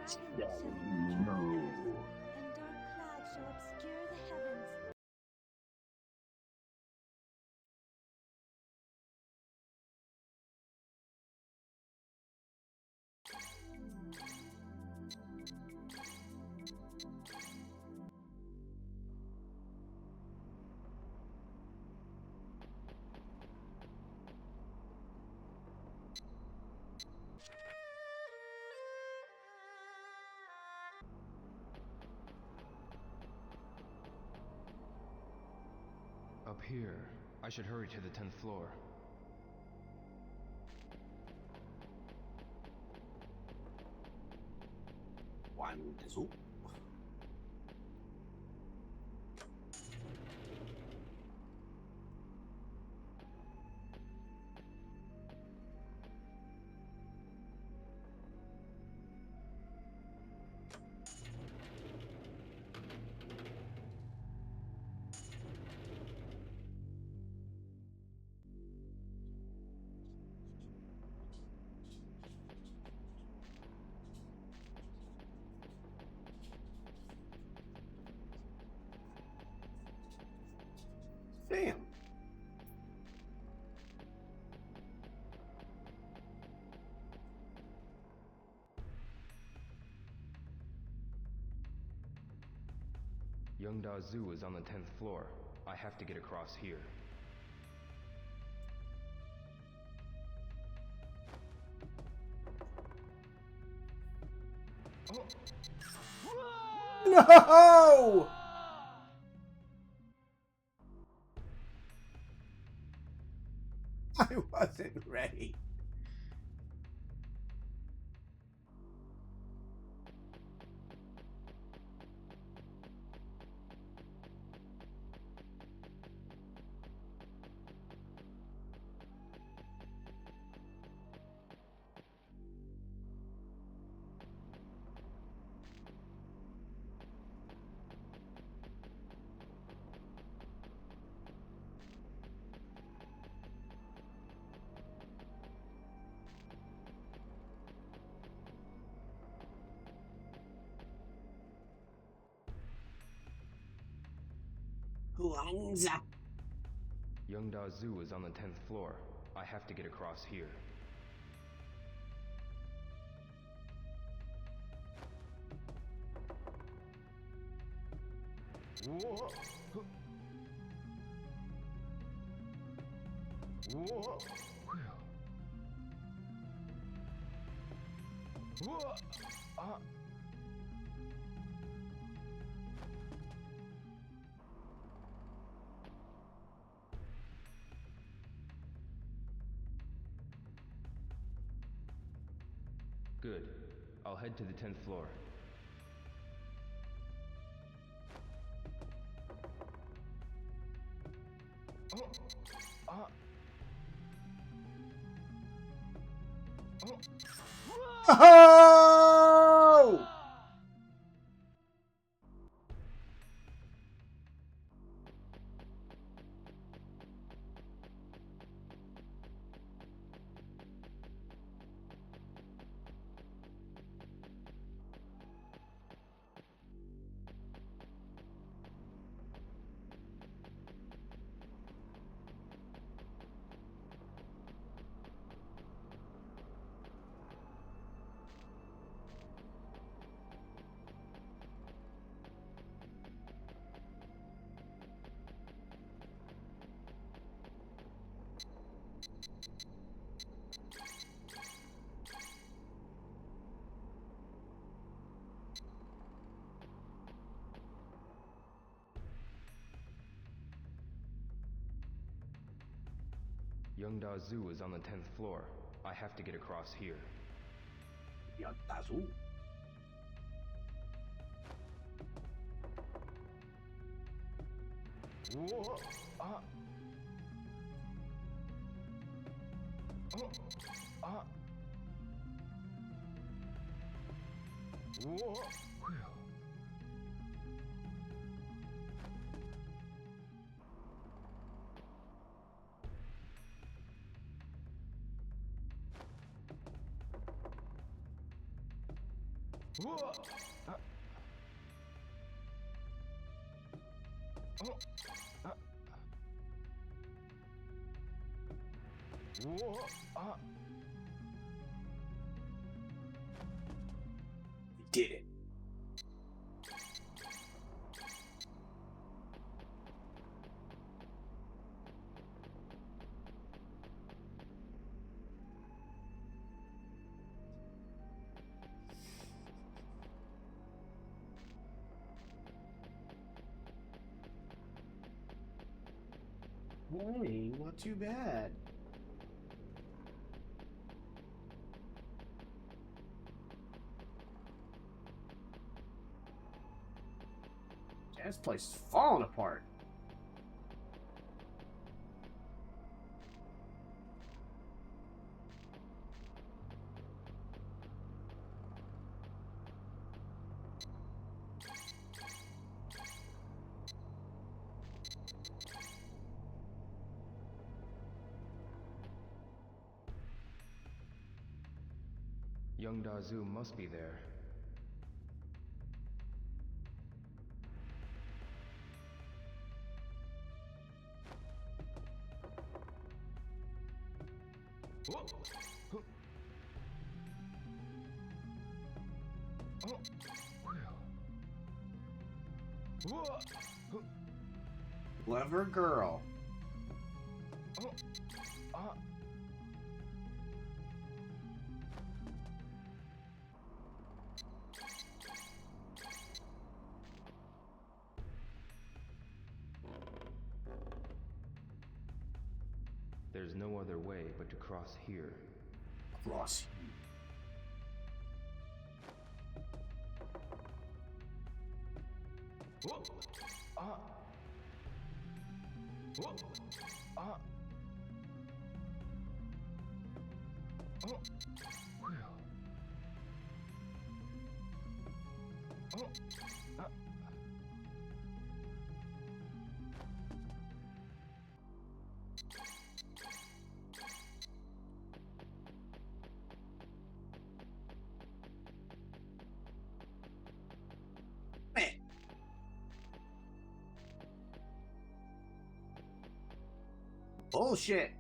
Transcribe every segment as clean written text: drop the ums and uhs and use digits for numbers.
dragon will send premature fires, and dark clouds shall obscure the heavens. Up here. I should hurry to the 10th floor. 완수. Damn. Youngda Zoo is on the 10th floor. I have to get across here. No! I wasn't ready. Huanza. Youngda Zoo is on the 10th floor. I have to get across here. Whoa! Whoa! Whoa! Good. I'll head to the 10th floor. Oh! Youngda Zoo is on the 10th floor. I have to get across here. Yattazu. Whoa! Whoa! Whoa! Whoa! We did it. Hey, not too bad. This place is falling apart. Young Dazu must be there. Whoa! Huh. Oh! Whoa! Huh. Clever girl. Oh! Ah! There's no other way but to cross here. Cross. Whoa! Ah! Whoa! Ah! Oh! Whew. Oh! Ah! Man. Bullshit.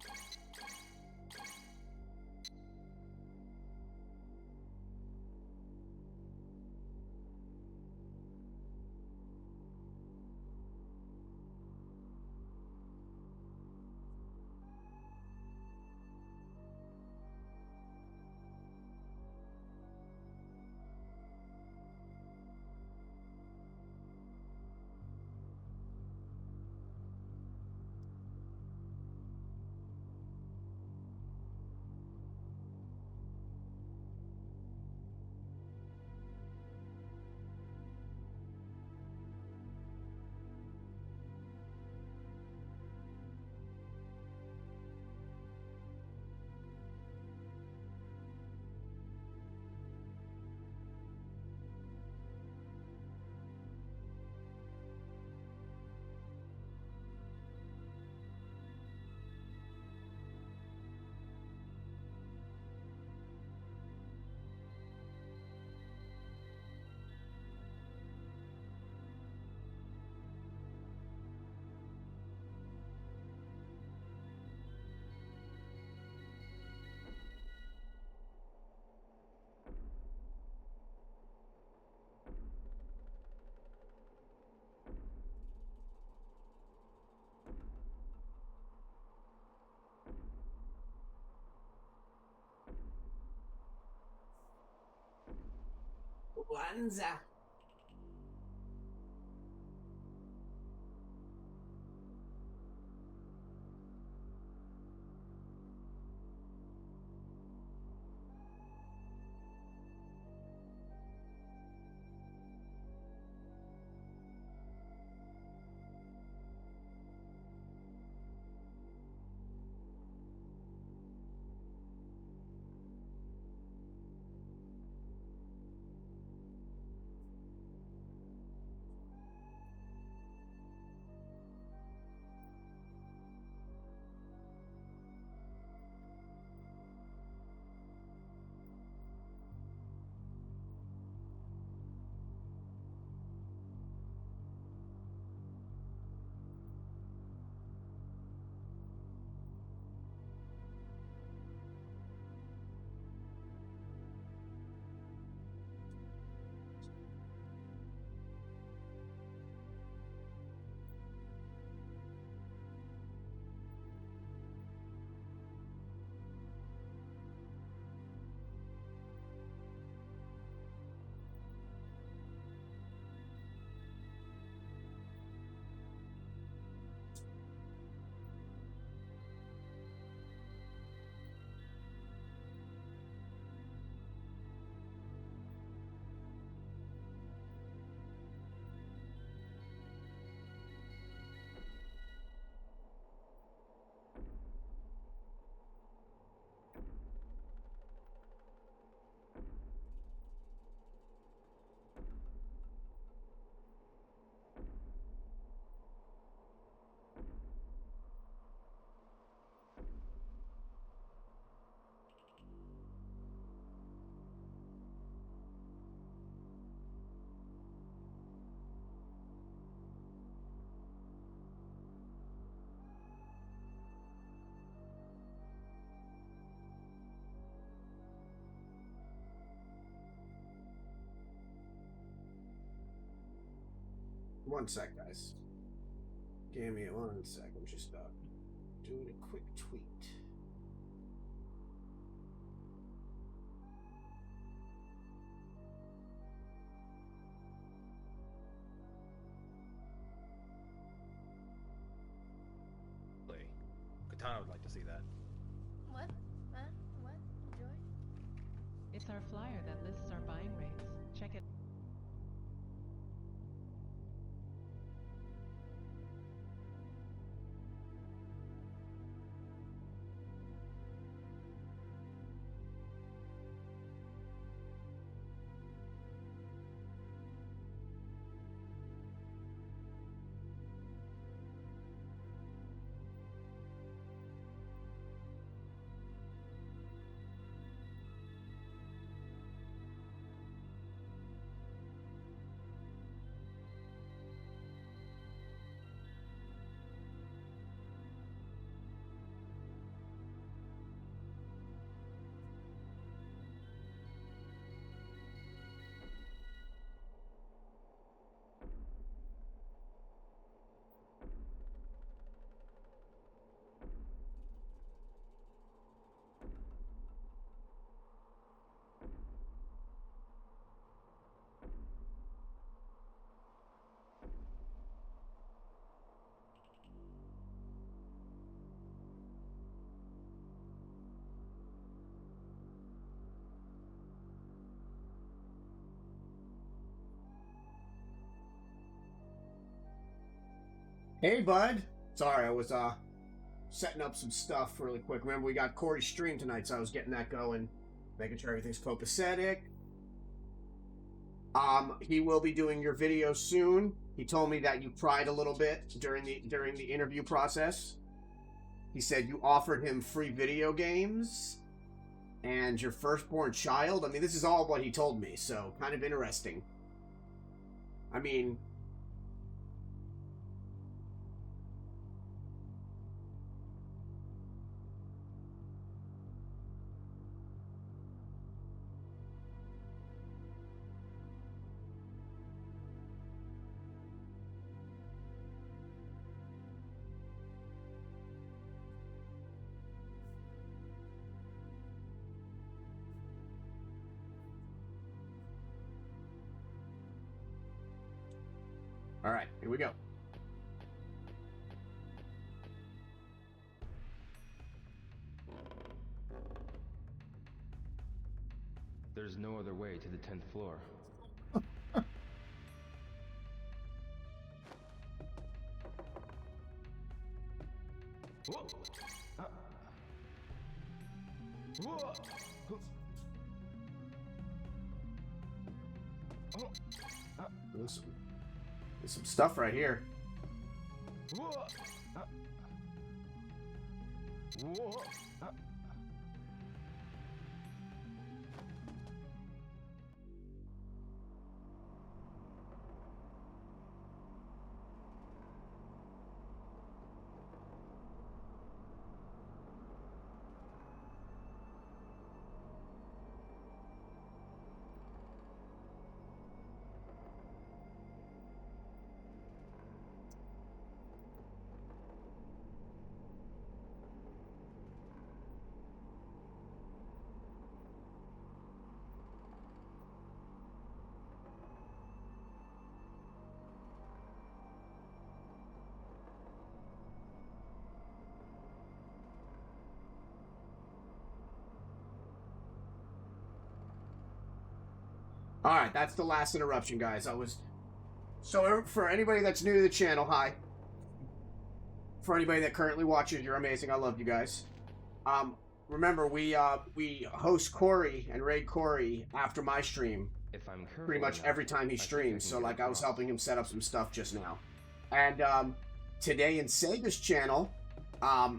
Wanza. One sec, guys. Give me 1 sec. I'm just doing a quick tweet. Katana would like to see that. What? What? Joy? It's our flyer that lists our buying rates. Check it. Hey, bud. Sorry, I was setting up some stuff really quick. Remember, we got Corey's stream tonight, so I was getting that going, making sure everything's copacetic. He will be doing your video soon. He told me that you cried a little bit during the interview process. He said you offered him free video games and your firstborn child. I mean, this is all what he told me, so kind of interesting. I mean, all right, here we go. There's no other way to the 10th floor. Whoa. Whoa. There's some stuff right here. Whoa. Whoa. All right, that's the last interruption, guys. So for anybody that's new to the channel, hi. For anybody that currently watches, you're amazing. I love you guys. Remember, we host Corey and raid Corey after my stream. If I'm Pretty much every time he streams. So like I was helping him set up some stuff just now. And today in Sega's channel,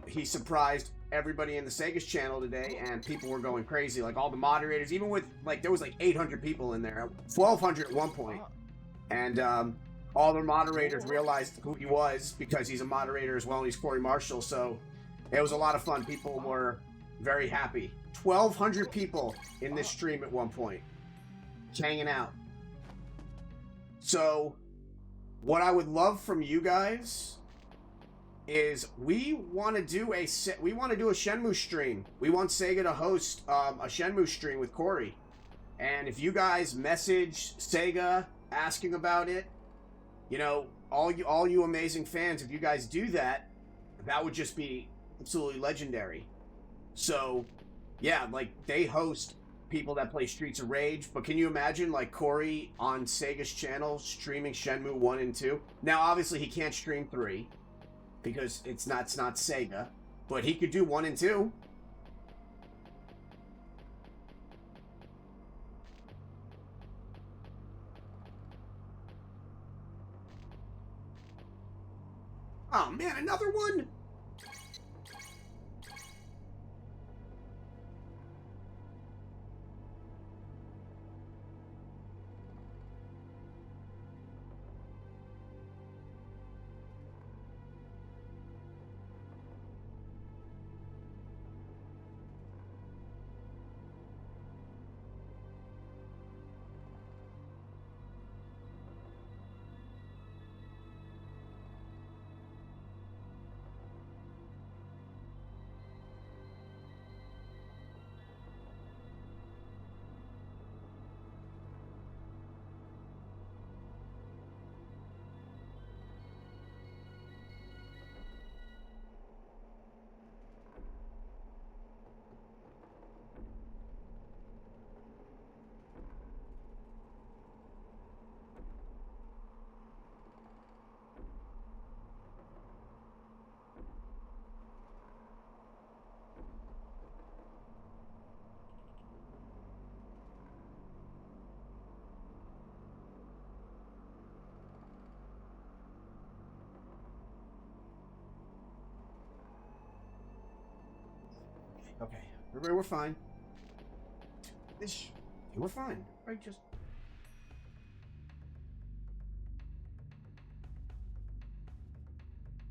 he surprised everybody in the Sega's channel today, and people were going crazy. Like all the moderators, even with like there was like 800 people in there, 1,200 at one point, and all the moderators realized who he was because he's a moderator as well, and he's Corey Marshall. So it was a lot of fun. People were very happy. 1,200 people in this stream at one point, hanging out. So What I would love from you guys is we want to do a Shenmue stream. We want Sega to host a Shenmue stream with Corey. And if you guys message Sega asking about it, you know, all you amazing fans, if you guys do that, that would just be absolutely legendary. So, yeah, like, they host people that play Streets of Rage, but can you imagine, like, Corey on Sega's channel streaming Shenmue 1 and 2? Now, obviously, he can't stream 3, because it's not Sega, but he could do 1 and 2. Oh, man, another one? Okay, everybody, we're fine. We're fine. Right, just...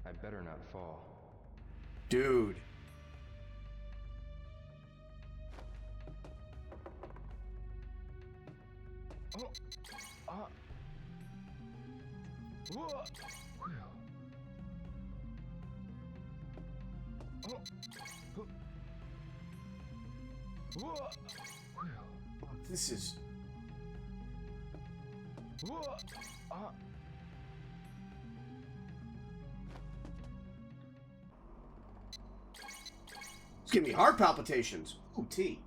I better not fall. Dude. Oh. Whoa. Oh. Whoa. This is... Whoa. It's giving me heart palpitations. Ooh, tea.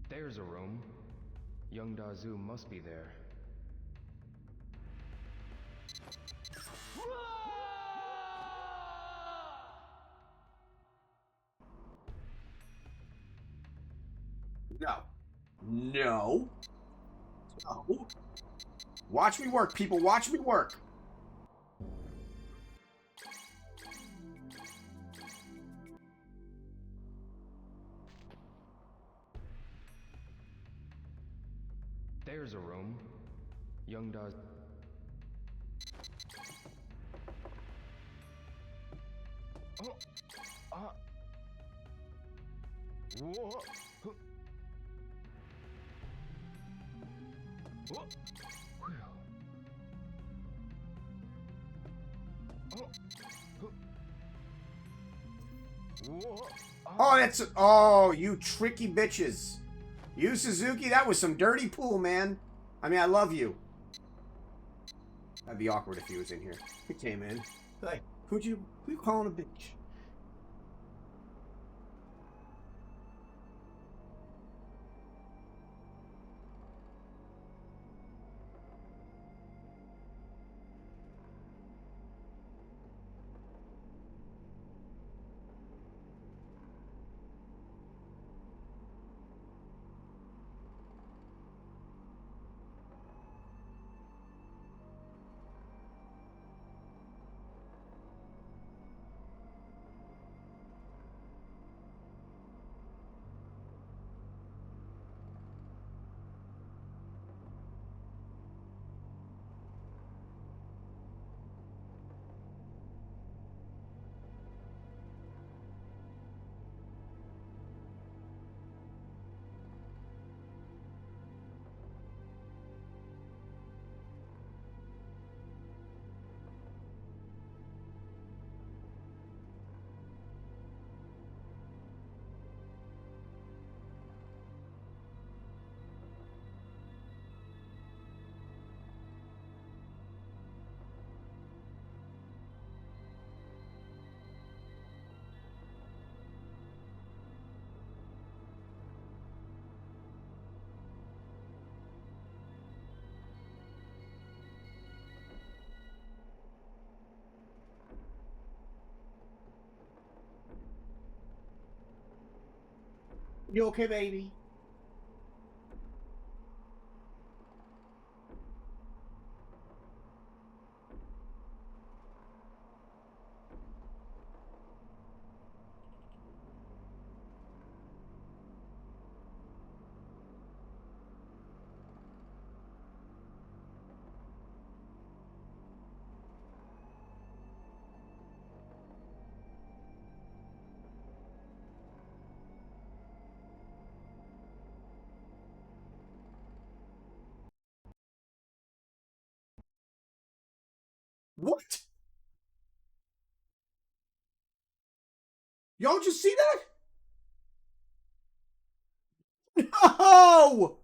There's a room. Young Dazu must be there. No. No. No. Watch me work, people. Watch me work. There's a room. Young Dazu. Oh. Whoa. Whoa. Whoa. Oh, that's... Oh, you tricky bitches. You, Suzuki, that was some dirty pool, man. I mean, I love you. That'd be awkward if he was in here. He came in. Like, who you calling a bitch? You okay, baby? What? Y'all just see that? No!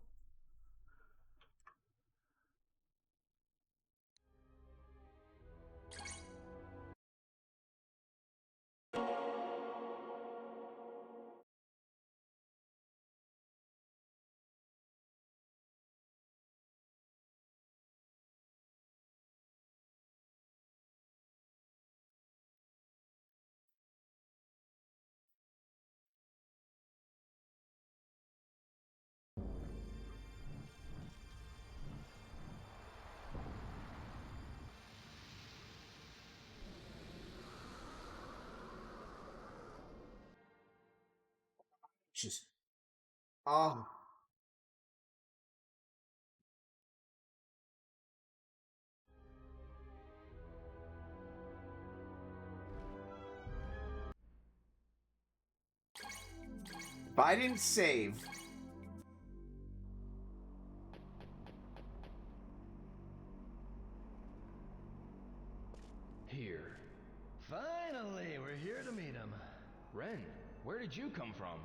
Just, oh. If I didn't save. Here. Finally, we're here to meet him. Ren, where did you come from?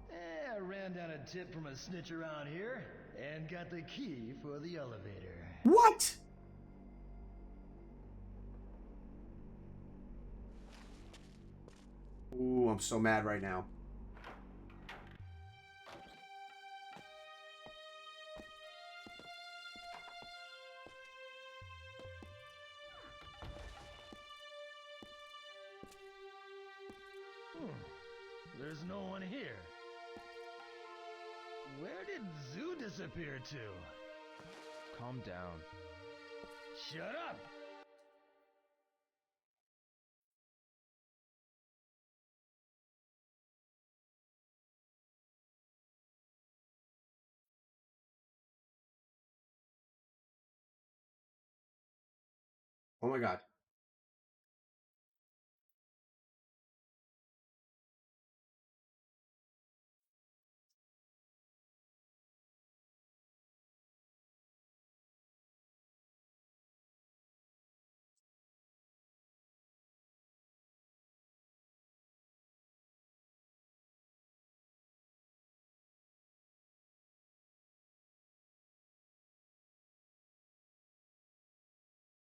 I ran down a tip from a snitch around here and got the key for the elevator. What? Ooh, I'm so mad right now. There's no one here. Where did Zoo disappear to? Calm down. Shut up! Oh my god.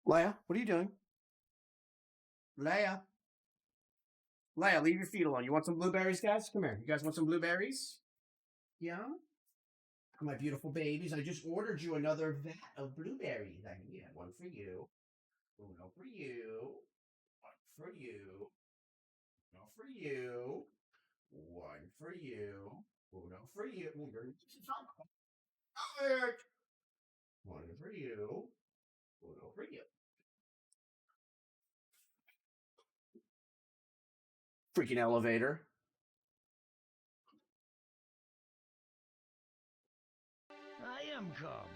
Leia, what are you doing? Leia. Leia, leave your feet alone. You want some blueberries, guys? Come here. You guys want some blueberries? Yeah? My beautiful babies, I just ordered you another vat of blueberries. I can get one for you. Uno for you. One for you. Uno for you. One for you. Uno for you. Albert! One for you. Uno for you. Freaking elevator. I am calm.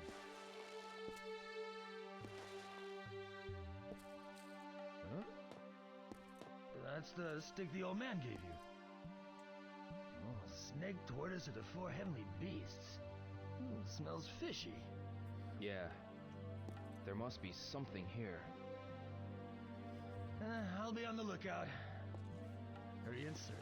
Huh? That's the stick the old man gave you. Oh, snake, tortoise, are the four heavenly beasts. Smells fishy. Yeah. There must be something here. I'll be on the lookout. Hurry and search.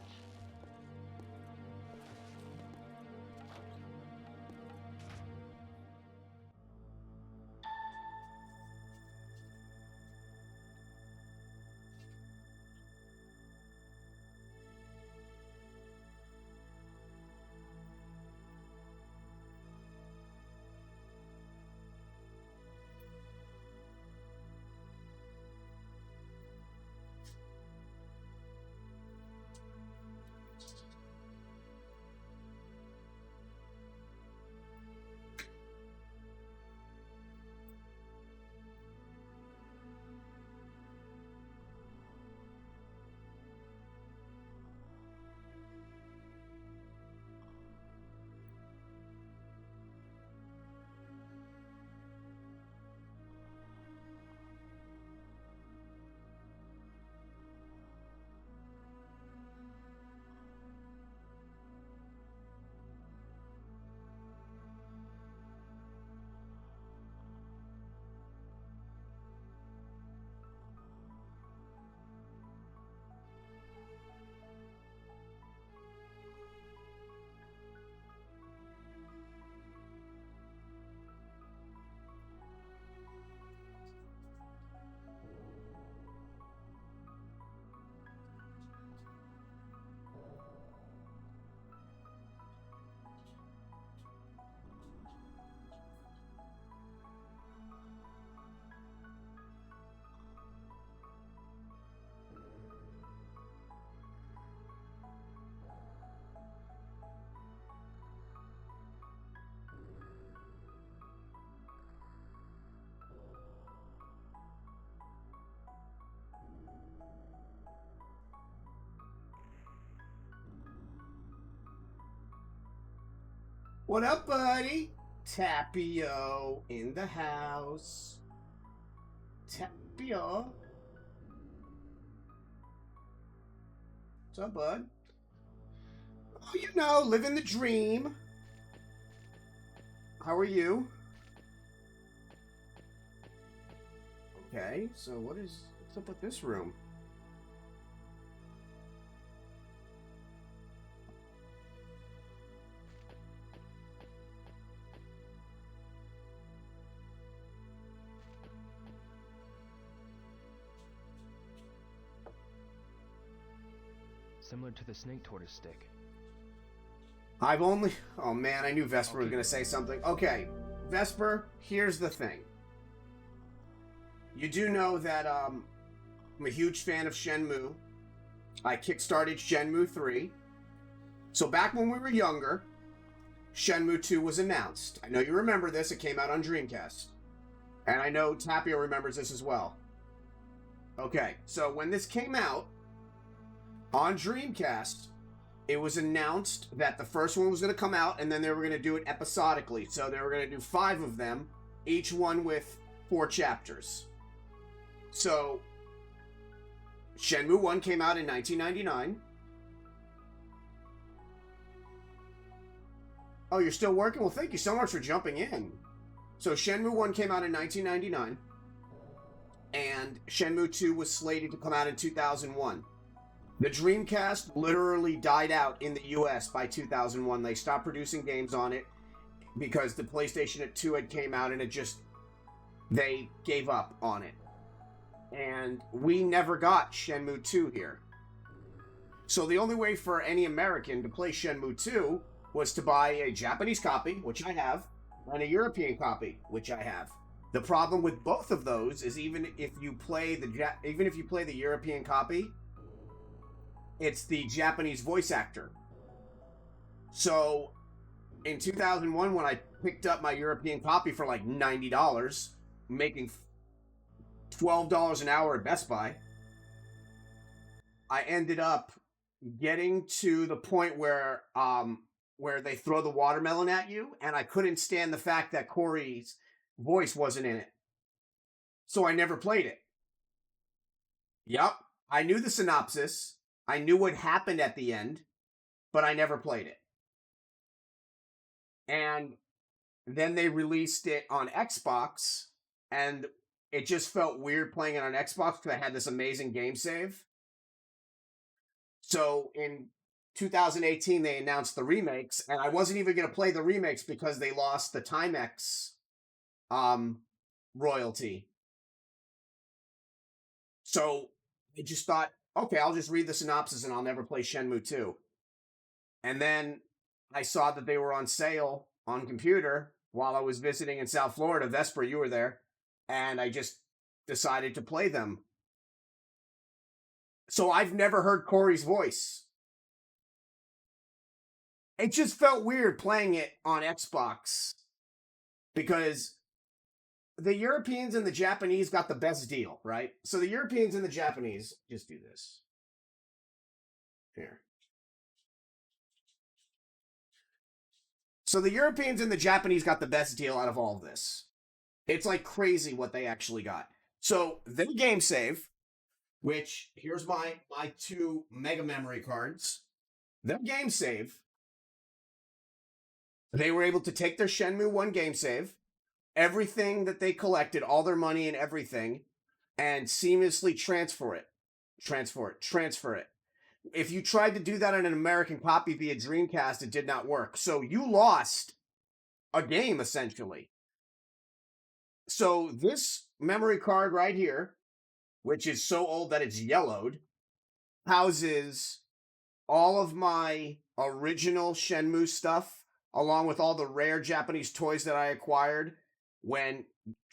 What up, buddy? Tapio in the house. Tapio. What's up, bud? Oh, you know, living the dream. How are you? Okay, so what's up with this room? Similar to the snake tortoise stick. I've only... Oh, man, I knew Vesper was going to say something. Okay, Vesper, here's the thing. You do know that I'm a huge fan of Shenmue. I kickstarted Shenmue 3. So back when we were younger, Shenmue 2 was announced. I know you remember this. It came out on Dreamcast. And I know Tapio remembers this as well. Okay, so when this came out on Dreamcast, it was announced that the first one was going to come out, and then they were going to do it episodically. So they were going to do 5 of them, each one with 4 chapters. So, Shenmue 1 came out in 1999. Oh, you're still working? Well, thank you so much for jumping in. So, Shenmue 1 came out in 1999, and Shenmue 2 was slated to come out in 2001. The Dreamcast literally died out in the US by 2001. They stopped producing games on it because the PlayStation 2 had came out and they gave up on it. And we never got Shenmue 2 here. So the only way for any American to play Shenmue 2 was to buy a Japanese copy, which I have, and a European copy, which I have. The problem with both of those is even if you play the European copy, it's the Japanese voice actor. So, in 2001, when I picked up my European copy for like $90, making $12 an hour at Best Buy, I ended up getting to the point where they throw the watermelon at you, and I couldn't stand the fact that Corey's voice wasn't in it. So I never played it. Yep, I knew the synopsis. I knew what happened at the end, but I never played it. And then they released it on Xbox, and it just felt weird playing it on Xbox because I had this amazing game save. So in 2018, they announced the remakes, and I wasn't even going to play the remakes because they lost the Timex royalty. So I just thought, okay, I'll just read the synopsis and I'll never play Shenmue 2. And then I saw that they were on sale on computer while I was visiting in South Florida. Vesper, you were there. And I just decided to play them. So I've never heard Corey's voice. It just felt weird playing it on Xbox because the Europeans and the Japanese got the best deal, right? So the Europeans and the Japanese, just do this. Here. So the Europeans and the Japanese got the best deal out of all of this. It's like crazy what they actually got. So their game save, which here's my 2 mega memory cards. Their game save, they were able to take their Shenmue 1 game save, everything that they collected, all their money and everything, and seamlessly transfer it. If you tried to do that on an American copy via Dreamcast, it did not work. So you lost a game, essentially. So this memory card right here, which is so old that it's yellowed, houses all of my original Shenmue stuff, along with all the rare Japanese toys that I acquired when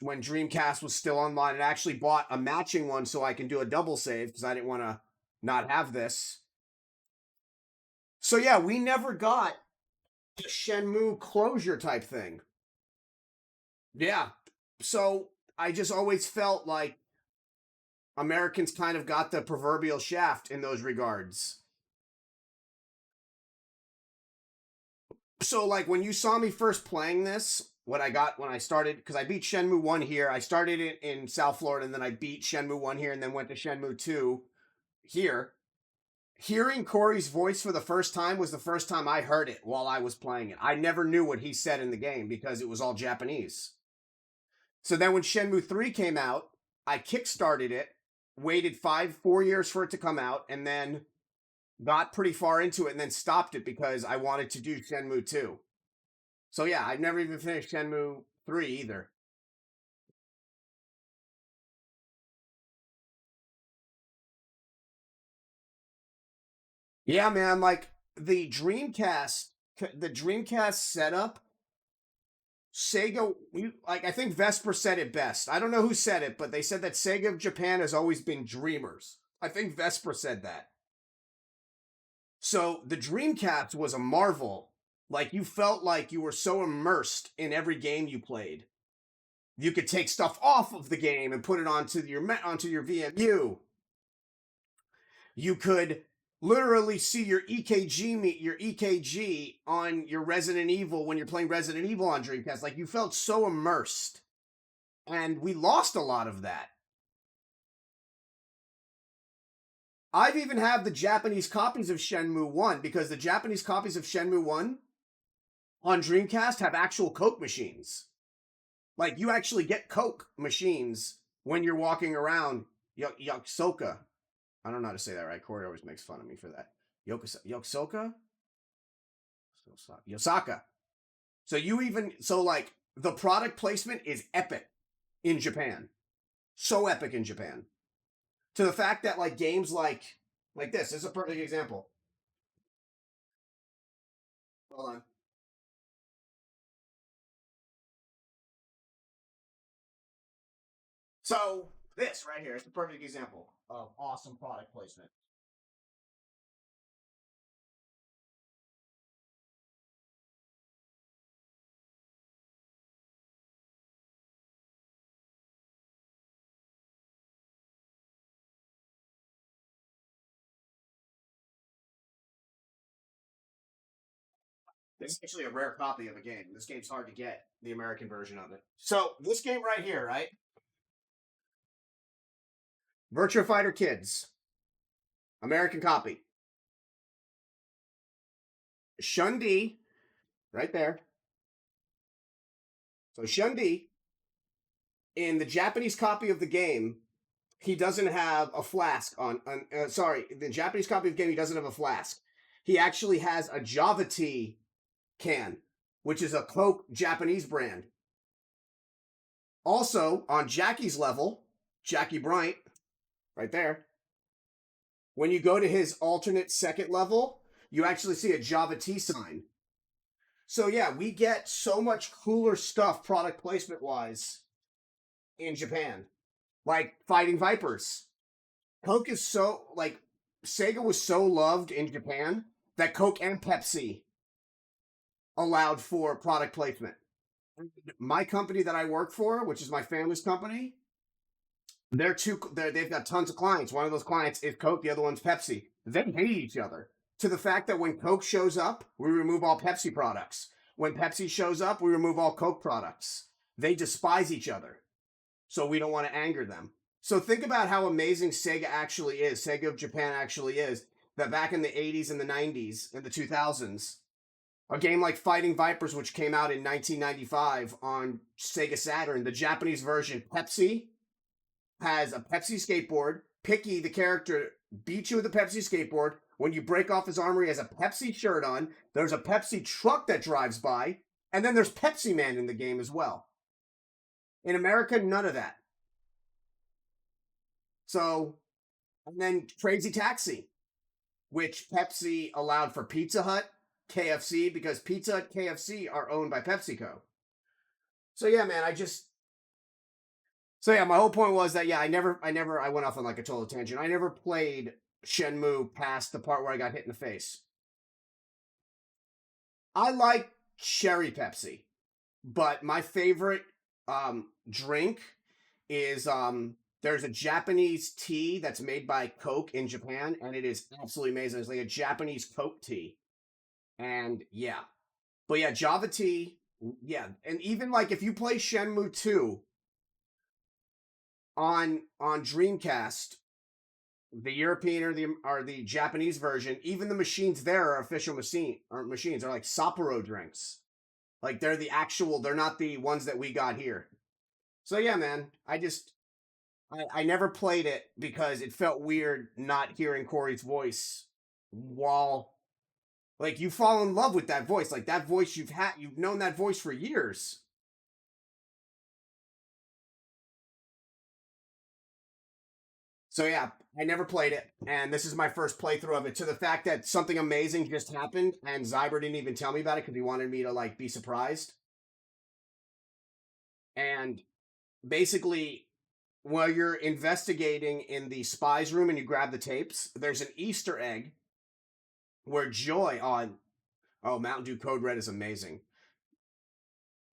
Dreamcast was still online. And actually bought a matching one so I can do a double save because I didn't want to not have this. So yeah, we never got the Shenmue closure type thing. Yeah, so I just always felt like Americans kind of got the proverbial shaft in those regards. So like when you saw me first playing this, when I started, because I beat Shenmue 1 here, I started it in South Florida, and then I beat Shenmue 1 here, and then went to Shenmue 2 here. Hearing Corey's voice for the first time was the first time I heard it while I was playing it. I never knew what he said in the game because it was all Japanese. So then when Shenmue 3 came out, I kickstarted it, waited 4 years for it to come out, and then got pretty far into it and then stopped it because I wanted to do Shenmue 2. So yeah, I've never even finished Shenmue 3 either. Yeah, man, like the Dreamcast setup, Sega, I think Vesper said it best. I don't know who said it, but they said that Sega of Japan has always been dreamers. I think Vesper said that. So the Dreamcast was a marvel. Like you felt like you were so immersed in every game you played. You could take stuff off of the game and put it onto your VMU. You could literally see your EKG on your Resident Evil when you're playing Resident Evil on Dreamcast. Like you felt so immersed. And we lost a lot of that. I've even have the Japanese copies of Shenmue 1 because the Japanese copies of Shenmue 1 on Dreamcast have actual Coke machines. Like you actually get Coke machines when you're walking around Yokosoka. I don't know how to say that right. Corey always makes fun of me for that. Yokosoka? Yosaka. So like the product placement is epic in Japan. So epic in Japan. To the fact that like games like this is a perfect example. Hold on. So this right here is the perfect example of awesome product placement. This is actually a rare copy of a game. This game's hard to get, the American version of it. So, this game right here, right? Virtua Fighter Kids. American copy. Shun-Di, right there. So, Shun-Di, in the Japanese copy of the game, he doesn't have a flask the Japanese copy of the game, he doesn't have a flask. He actually has a Java Tea can, which is a Coke Japanese brand. Also, on Jackie's level, Jackie Bryant, right there, when you go to his alternate second level, you actually see a Java Tea sign. So yeah, we get so much cooler stuff product placement wise in Japan. Like Fighting Vipers. Coke is so, like, Sega was so loved in Japan that Coke and Pepsi allowed for product placement. My company that I work for, which is my family's company, they've got tons of clients. One of those clients is Coke, the other one's Pepsi. They hate each other to the fact that when Coke shows up, we remove all Pepsi products. When Pepsi shows up, we remove all Coke products. They despise each other. So we don't want to anger them. So think about how amazing Sega actually is. Sega of Japan actually is. That back in the 80s and the 90s and the 2000s, a game like Fighting Vipers, which came out in 1995 on Sega Saturn, the Japanese version, Pepsi, has a Pepsi skateboard. Picky, the character, beats you with a Pepsi skateboard. When you break off his armor, he has a Pepsi shirt on. There's a Pepsi truck that drives by. And then there's Pepsi Man in the game as well. In America, none of that. So, and then Crazy Taxi, which Pepsi allowed for Pizza Hut, KFC, because Pizza Hut, KFC are owned by PepsiCo. So yeah, man, my whole point was that, yeah, I went off on like a total tangent. I never played Shenmue past the part where I got hit in the face. I like cherry Pepsi, but my favorite drink is there's a Japanese tea that's made by Coke in Japan, and it is absolutely amazing. It's like a Japanese Coke tea. And yeah, But yeah, Java T, yeah, and even like if you play Shenmue 2 on Dreamcast, the European or the Japanese version, even the machines there are official machines. They're like Sapporo drinks. Like they're the actual, they're not the ones that we got here. So yeah, man, I never played it because it felt weird not hearing Corey's voice while, like, you fall in love with that voice. Like that voice you've known that voice for years. So yeah, I never played it, and this is my first playthrough of it. To the fact that something amazing just happened, and Zyber didn't even tell me about it because he wanted me to like be surprised. And basically, while you're investigating in the spies room and you grab the tapes, there's an Easter egg where Joy on Mountain Dew Code Red is amazing.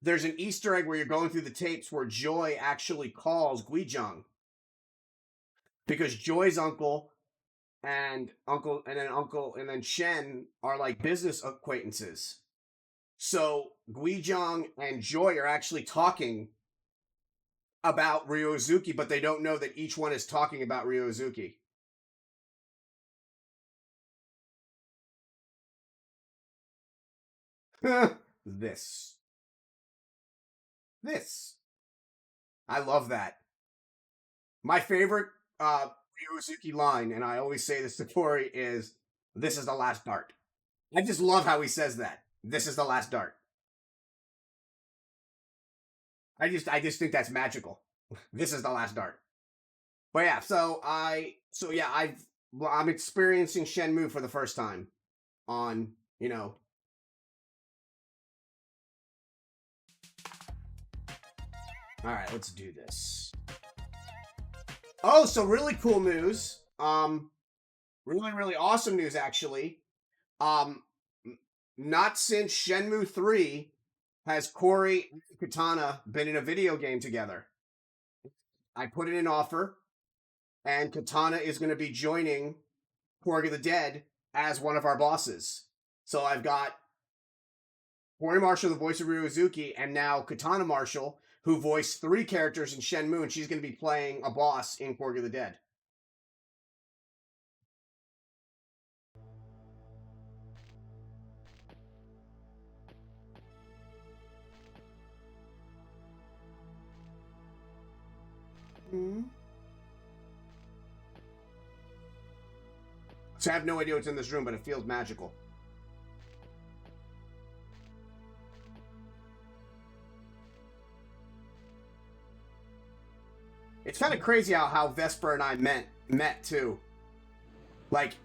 There's an Easter egg where you're going through the tapes where Joy actually calls Guijang. Because Joy's uncle and then Shen are like business acquaintances. So Guijang and Joy are actually talking about Ryozuki, but they don't know that each one is talking about Ryozuki. This. I love that. My favorite Ryozuki line, and I always say this to Tori, is, "This is the last dart." I just love how he says that. This is the last dart. I just think that's magical. This is the last dart. But yeah, I'm experiencing Shenmue for the first time on, you know. All right, let's do this. Oh, so really cool news. Really, really awesome news, actually. Not since Shenmue 3 has Corey and Katana been in a video game together. I put in an offer, and Katana is going to be joining Corey of the Dead as one of our bosses. So I've got Corey Marshall, the voice of Ryozuki, and now Katana Marshall, who voiced 3 characters in Shenmue, and she's going to be playing a boss in Corey of the Dead. So I have no idea what's in this room, but it feels magical. It's kind of crazy how Vesper and I met too. Like,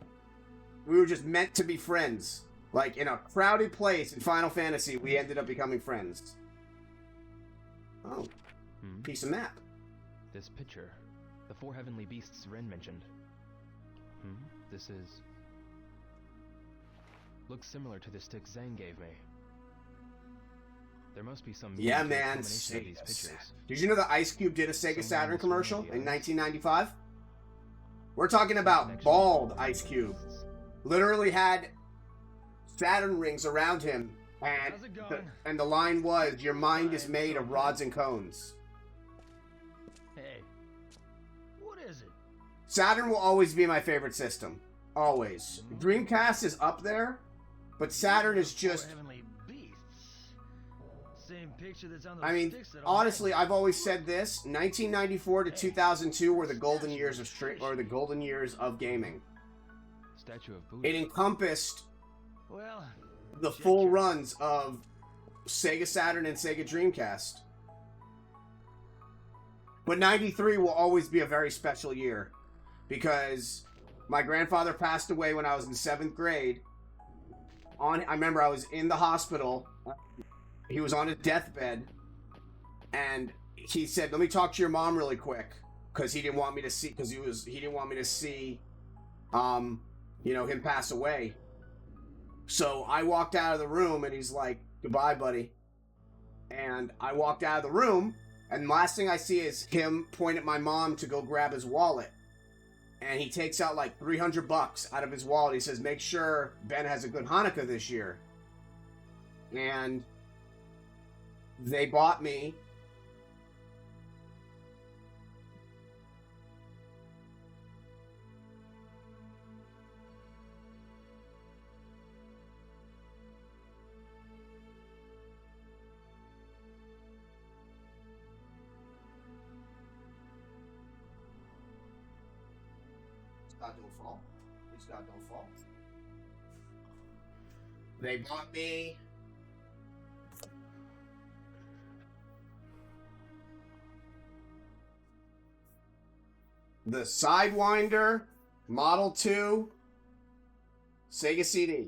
we were just meant to be friends. Like, in a crowded place in Final Fantasy, we ended up becoming friends. Oh, piece of map. This picture, the 4 heavenly beasts Ren mentioned. This is... looks similar to the stick Zhang gave me. There must be some... Yeah, man. Did you know that Ice Cube did a Sega Saturn commercial in 1995? We're talking about bald Ice Cube. Literally had Saturn rings around him, and the line was, "Your mind is made of rods and cones." Hey, what is it? Saturn will always be my favorite system. Always. Dreamcast is up there, but Saturn is just... Heavenly beasts. Same picture that's on the I mean, honestly, I've always said this. 1994 to 2002 were the golden years of golden years of gaming. Statue of Buddha. It encompassed Well, the full runs of Sega Saturn and Sega Dreamcast. But 93 will always be a very special year because my grandfather passed away when I was in 7th grade. I remember I was in the hospital. He was on his deathbed, and he said, "Let me talk to your mom really quick," because he didn't want me to see him pass away. So I walked out of the room, and he's like, "Goodbye, buddy." And I walked out of the room, and the last thing I see is him point at my mom to go grab his wallet. And he takes out like $300 out of his wallet. He says, "Make sure Ben has a good Hanukkah this year." and they bought me God don't fall. Please God don't fall. They bought me the Sidewinder Model 2 Sega CD,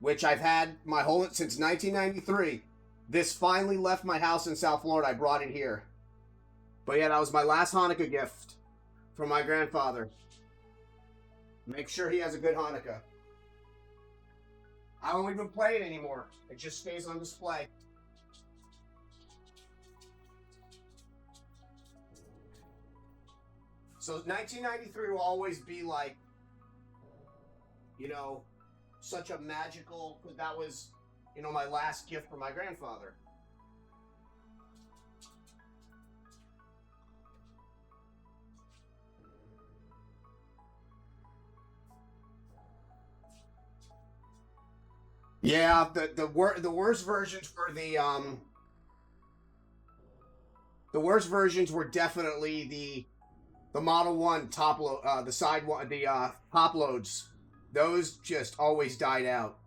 which I've had my whole since 1993. This finally left my house in South Florida. I brought it here. But yeah, that was my last Hanukkah gift from my grandfather. Make sure he has a good Hanukkah. I don't even play it anymore. It just stays on display. So 1993 will always be like, you know, such a magical, that was, you know, my last gift from my grandfather. Yeah, the worst versions were the worst versions were definitely the Model 1 top load, the side one, the top loads. Those just always died out.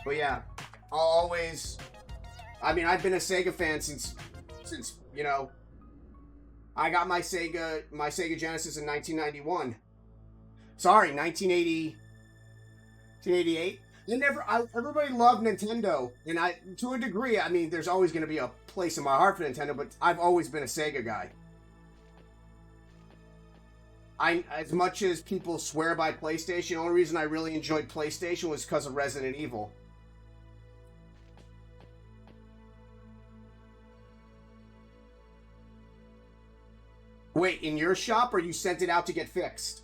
But yeah, I'll always, I mean, I've been a Sega fan since you know, I got my Sega Genesis in 1991. Sorry, 1988. Everybody loved Nintendo, and to a degree, I mean, there's always going to be a place in my heart for Nintendo, but I've always been a Sega guy. As much as people swear by PlayStation, the only reason I really enjoyed PlayStation was because of Resident Evil. Wait, in your shop, or you sent it out to get fixed?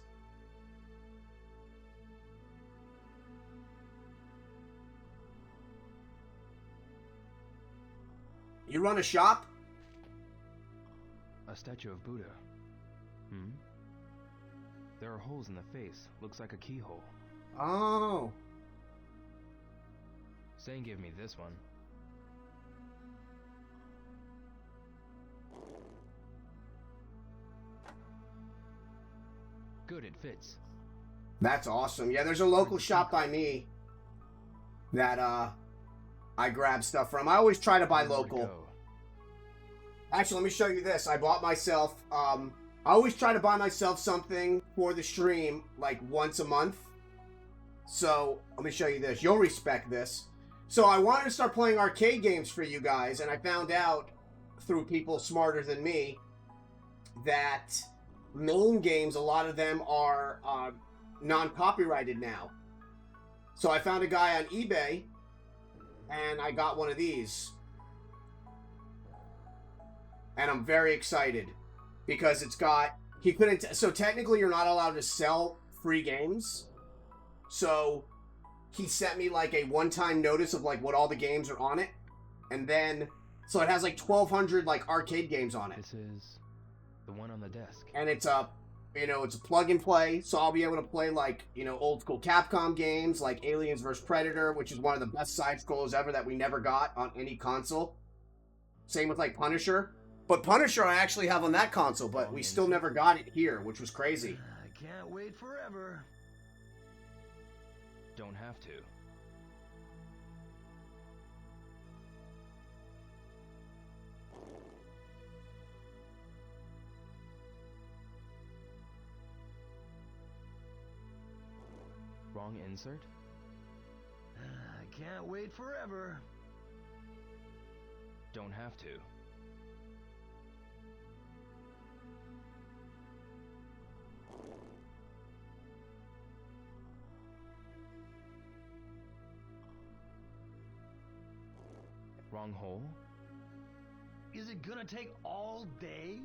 You run a shop? A statue of Buddha. Hmm? There are holes in the face. Looks like a keyhole. Oh. Zane gave me this one. Good, it fits. That's awesome. Yeah, there's a local shop by me that I grab stuff from. I always try to buy local. Actually, let me show you this. I bought myself, I always try to buy myself something for the stream, like once a month. So, let me show you this. You'll respect this. So, I wanted to start playing arcade games for you guys, and I found out through people smarter than me that main games, a lot of them are non-copyrighted now. So, I found a guy on eBay, and I got one of these. And I'm very excited because it's got, he couldn't, so technically you're not allowed to sell free games. So he sent me like a one-time notice of like what all the games are on it. And then, so it has like 1,200 like arcade games on it. This is the one on the desk. And it's a, you know, it's a plug and play. So I'll be able to play like, you know, old school Capcom games like Aliens vs. Predator, which is one of the best side scrollers ever that we never got on any console. Same with like Punisher. But Punisher I actually have on that console, but we still never got it here, which was crazy. I can't wait forever. Don't have to. Wrong insert? I can't wait forever. Don't have to. Wrong hole? Is it gonna take all day?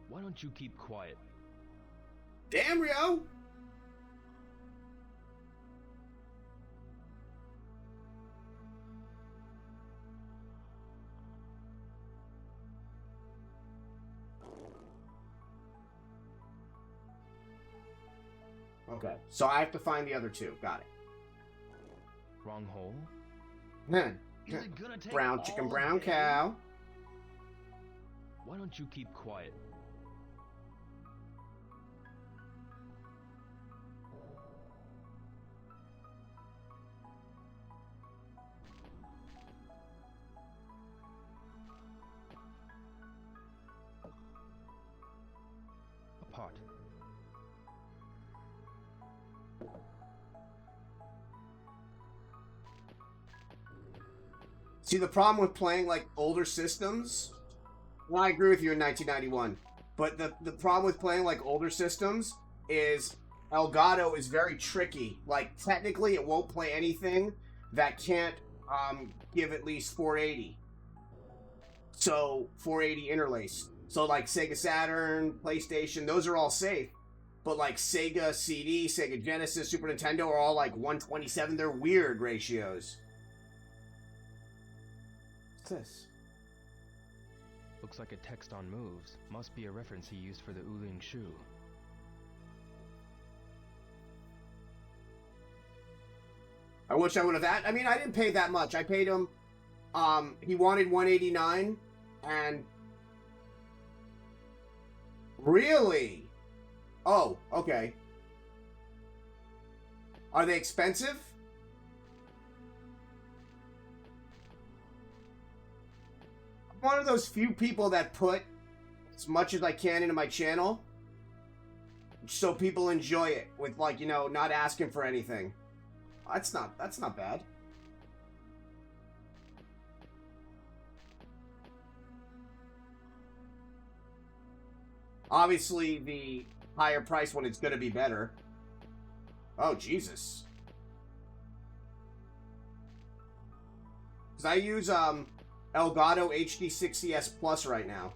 Why don't you keep quiet? Damn, Rio! Okay, so I have to find the other two. Got it. Wrong hole? Is it gonna take Brown chicken, all brown day? cow. Why don't you keep quiet? A pot. See, the problem with playing, like, older systems... Well, I agree with you in 1991. But the problem with playing, like, older systems is Elgato is very tricky. Like, technically, it won't play anything that can't give at least 480. So, 480 interlace. So, like, Sega Saturn, PlayStation, those are all safe. But, like, Sega CD, Sega Genesis, Super Nintendo are all, like, 127. They're weird ratios. What's this? Looks like a text on moves. Must be a reference he used for the Uling Shu. I wish I would have that. I mean, I didn't pay that much. I paid him, he wanted 189, and... Really? Oh, okay. Are they expensive? I'm one of those few people that put as much as I can into my channel so people enjoy it with, like, you know, not asking for anything. That's not bad. Obviously, the higher price one is going to be better. Oh, Jesus. Because I use Elgato HD6CS Plus right now.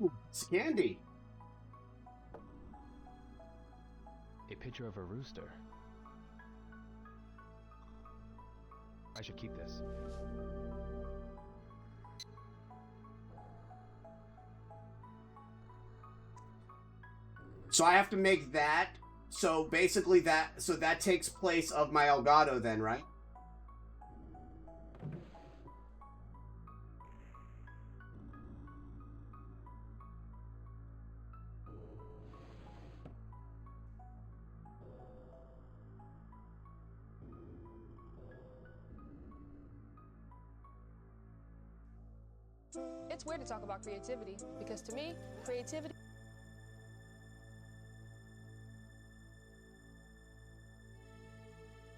Ooh, it's candy. A picture of a rooster. I should keep this. So I have to make that. So basically that takes place of my Elgato then, right? It's weird to talk about creativity because to me, creativity.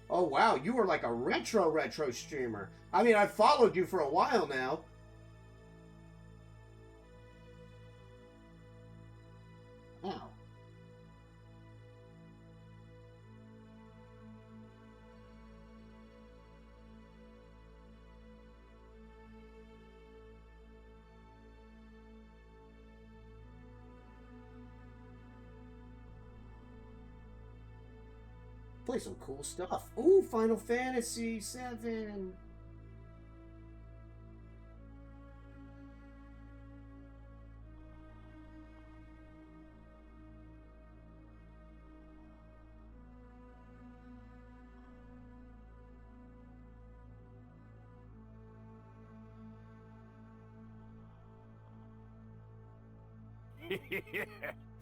Oh wow, you were like a retro streamer. I mean, I've followed you for a while now. Wow. Play some cool stuff. Ooh, Final Fantasy VII.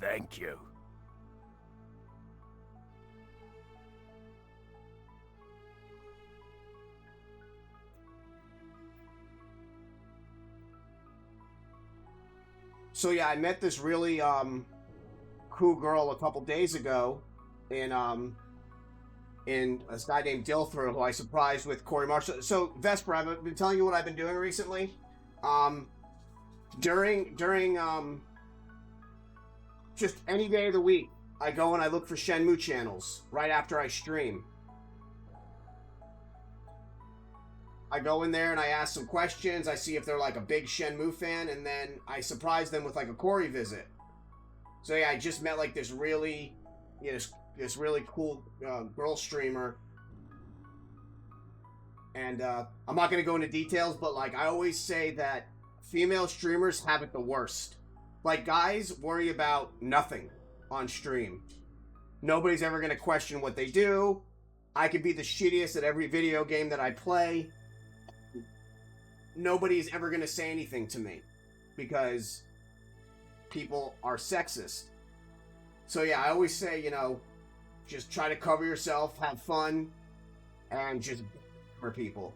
Thank you. So yeah, I met this really cool girl a couple days ago in a guy named Dilthrough, who I surprised with Corey Marshall. So Vesper, I've been telling you what I've been doing recently. During just any day of the week, I go and I look for Shenmue channels right after I stream. I go in there and I ask some questions. I see if they're like a big Shenmue fan, and then I surprise them with like a Corey visit. So yeah, I just met like this really, this really cool girl streamer. And I'm not gonna go into details, but like I always say that female streamers have it the worst. Like guys worry about nothing on stream. Nobody's ever gonna question what they do. I could be the shittiest at every video game that I play. Nobody's ever gonna say anything to me because people are sexist. So yeah, I always say, just try to cover yourself, have fun, and just for people.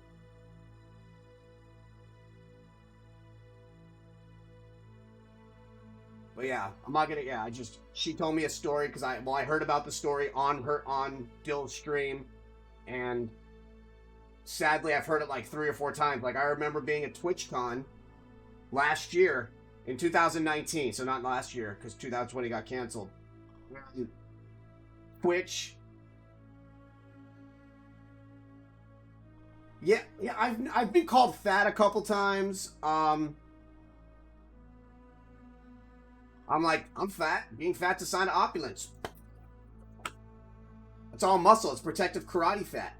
But yeah, I'm not gonna. She told me a story because I heard about the story on Dill's stream, and sadly I've heard it like 3 or 4 times. Like I remember being at TwitchCon last year in 2019, so not last year because 2020 got canceled. Twitch. Yeah, I've been called fat a couple times. I'm like, I'm fat. Being fat's a sign of opulence. It's all muscle. It's protective karate fat.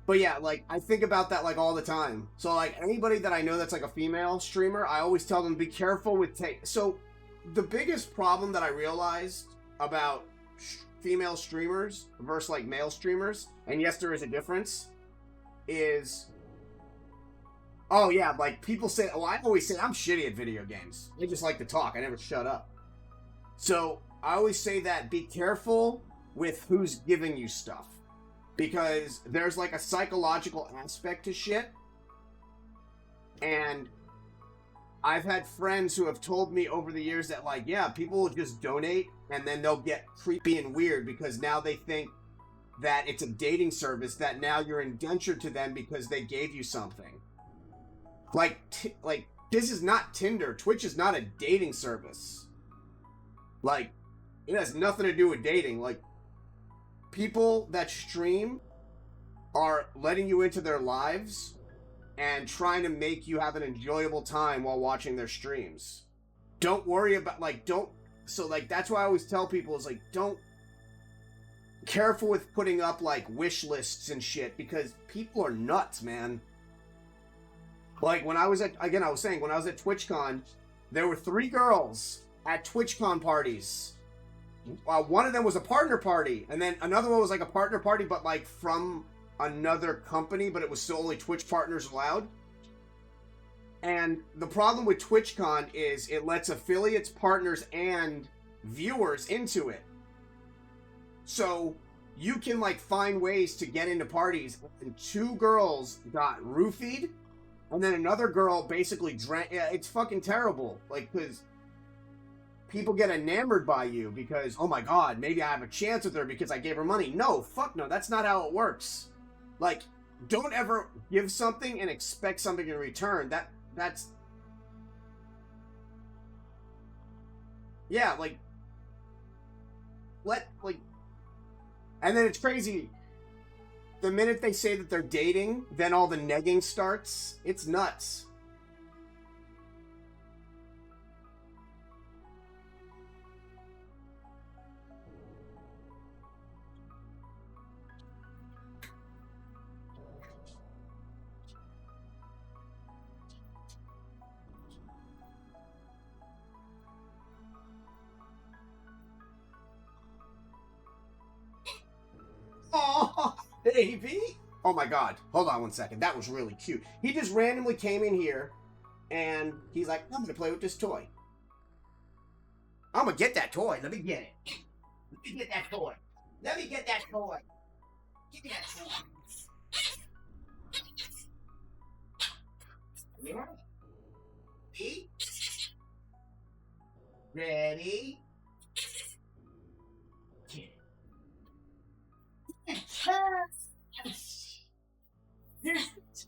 But yeah, like, I think about that, like, all the time. So, like, anybody that I know that's, like, a female streamer, I always tell them, be careful with So, the biggest problem that I realized about female streamers versus, like, male streamers, and yes, there is a difference, is... Oh, yeah, like, people say... Oh, I always say I'm shitty at video games. I just like to talk. I never shut up. So, I always say that be careful with who's giving you stuff. Because there's, like, a psychological aspect to shit. And I've had friends who have told me over the years that, like, yeah, people will just donate, and then they'll get creepy and weird because now they think that it's a dating service, that now you're indentured to them because they gave you something. Like, this is not Tinder. Twitch is not a dating service. Like, it has nothing to do with dating. Like, people that stream are letting you into their lives and trying to make you have an enjoyable time while watching their streams. Don't worry about, like, so, like, that's why I always tell people is, like, careful with putting up, like, wish lists and shit, because people are nuts, man. Like, when I was at TwitchCon, there were 3 girls at TwitchCon parties. One of them was a partner party, and then another one was, like, a partner party, but, like, from another company, but it was still only Twitch partners allowed. And the problem with TwitchCon is it lets affiliates, partners, and viewers into it. So you can, like, find ways to get into parties, and 2 girls got roofied, and then another girl basically drank. Yeah, it's fucking terrible. Like, because people get enamored by you because, oh my god, maybe I have a chance with her because I gave her money. No, fuck no, that's not how it works. Like, don't ever give something and expect something in return. That's... Yeah, like... And then it's crazy. The minute they say that they're dating, then all the negging starts. It's nuts. Oh, baby. Oh my god. Hold on one second. That was really cute. He just randomly came in here and he's like, I'm gonna play with this toy. I'm gonna get that toy. Let me get it. Let me get that toy. Let me get that toy. Give me that toy. Yeah. Ready? Get it.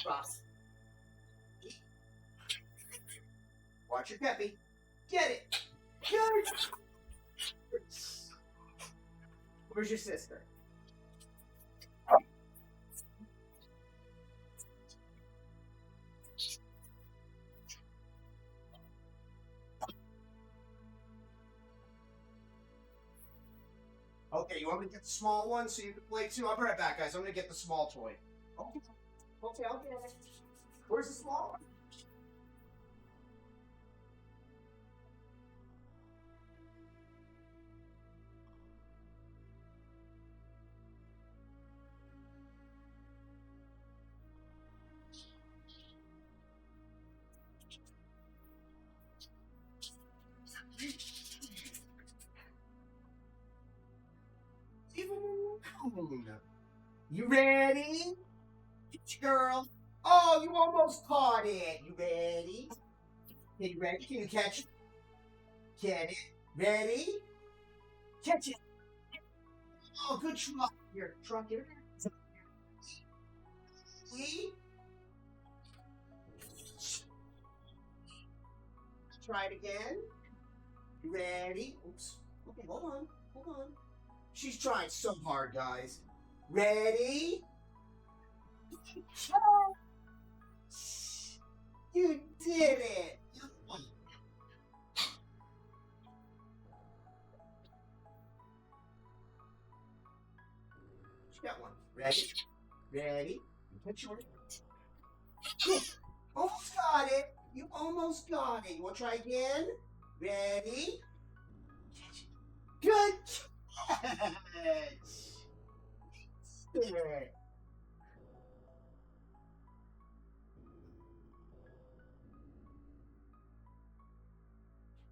Cross. Watch your peppy. Get it. Get it. Where's your sister? Okay, you want me to get the small one so you can play too? I'll be right back, guys. I'm gonna get the small toy. Okay. Okay. Where's the small one? You ready? Girl. Oh, you almost caught it. You ready? Okay, you ready? Can you catch it? Get it? Ready? Catch it. Oh, good truck. Here, truck here. See? Try it again. You ready? Oops. Okay, hold on. She's trying so hard, guys. Ready? You did it! She got one. Ready? Put your... Almost got it! You almost got it. You want to try again? Ready? Good catch! There.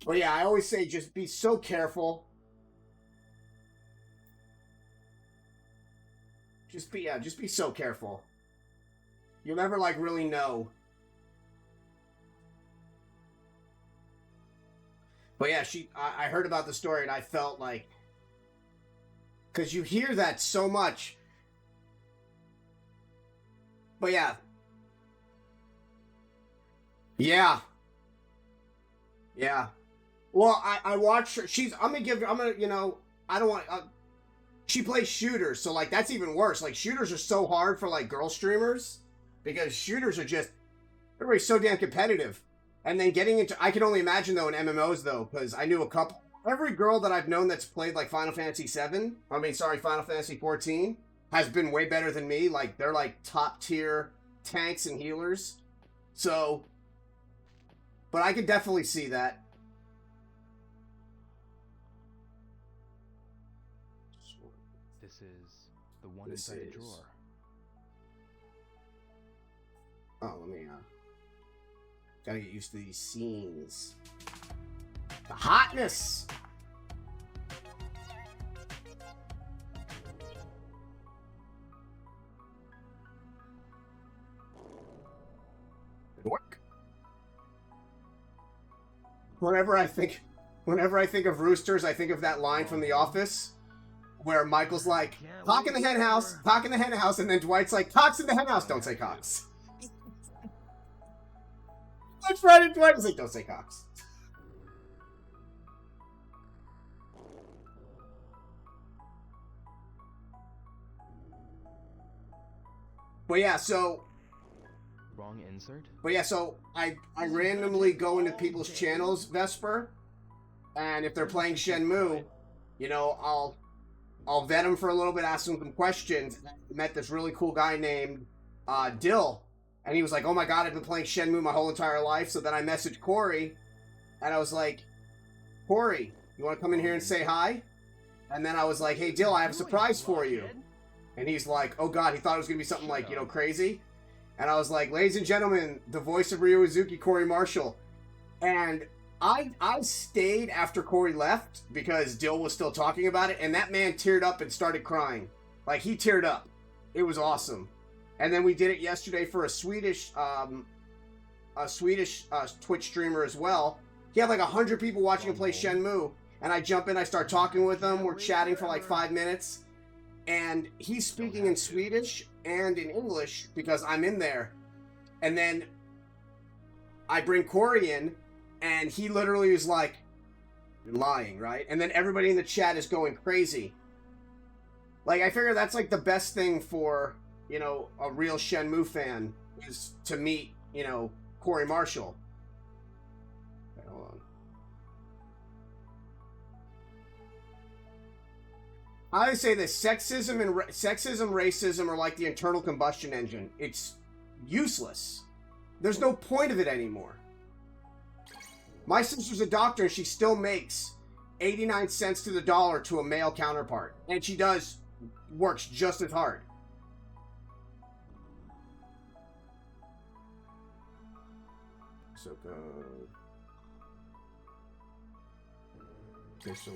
Well, yeah, I always say just be so careful. Just be so careful. You'll never, like, really know. But yeah, I heard about the story and I felt like, because you hear that so much. But yeah. Yeah. Well, I watched her. I don't want, she plays shooters, so, like, that's even worse. Like, shooters are so hard for, like, girl streamers, because shooters are just, everybody's so damn competitive. And then getting into, I can only imagine, though, in MMOs, though, because I knew a couple, every girl that I've known that's played, like, Final Fantasy 14, has been way better than me. Like, they're, like, top-tier tanks and healers. So, but I could definitely see that. This is the one inside the drawer. Oh, let me, gotta get used to these scenes. The hotness! Good work. Whenever I think of roosters, I think of that line from The Office, where Michael's like, "Cock in the hen house," and then Dwight's like, "Cock's in the hen house." Don't say cocks. Looks right at Dwight and like, "Don't say cocks." But yeah, so Wrong insert? But yeah, so I randomly go into people's channels, Vesper, and if they're playing Shenmue, you know, I'll vet them for a little bit, ask them some questions. I met this really cool guy named Dill, and he was like, "Oh my god, I've been playing Shenmue my whole entire life." So then I messaged Corey, and I was like, "Corey, you want to come in here and say hi?" And then I was like, "Hey Dill, I have a surprise for you." And he's like, "Oh god," he thought it was going to be something like, you know, crazy. And I was like, "Ladies and gentlemen, the voice of Ryu Uzuki, Corey Marshall." And I stayed after Corey left because Dill was still talking about it, and that man teared up and started crying. Like, he teared up. It was awesome. And then we did it yesterday for a Swedish Twitch streamer as well. He had like 100 people watching him play Shenmue, and I jump in, I start talking with him, we're chatting for like 5 minutes, and he's speaking in Swedish and in English because I'm in there. And then I bring Corey in, and he literally is like, "You're lying, right?" And then everybody in the chat is going crazy. Like, I figure that's like the best thing for, you know, a real Shenmue fan, is to meet, you know, Corey Marshall. Okay, hold I would say this: sexism, racism are like the internal combustion engine. It's useless. There's no point of it anymore. My sister's a doctor, and she still makes 89 cents to the dollar to a male counterpart, and she works just as hard. So good. Okay, so.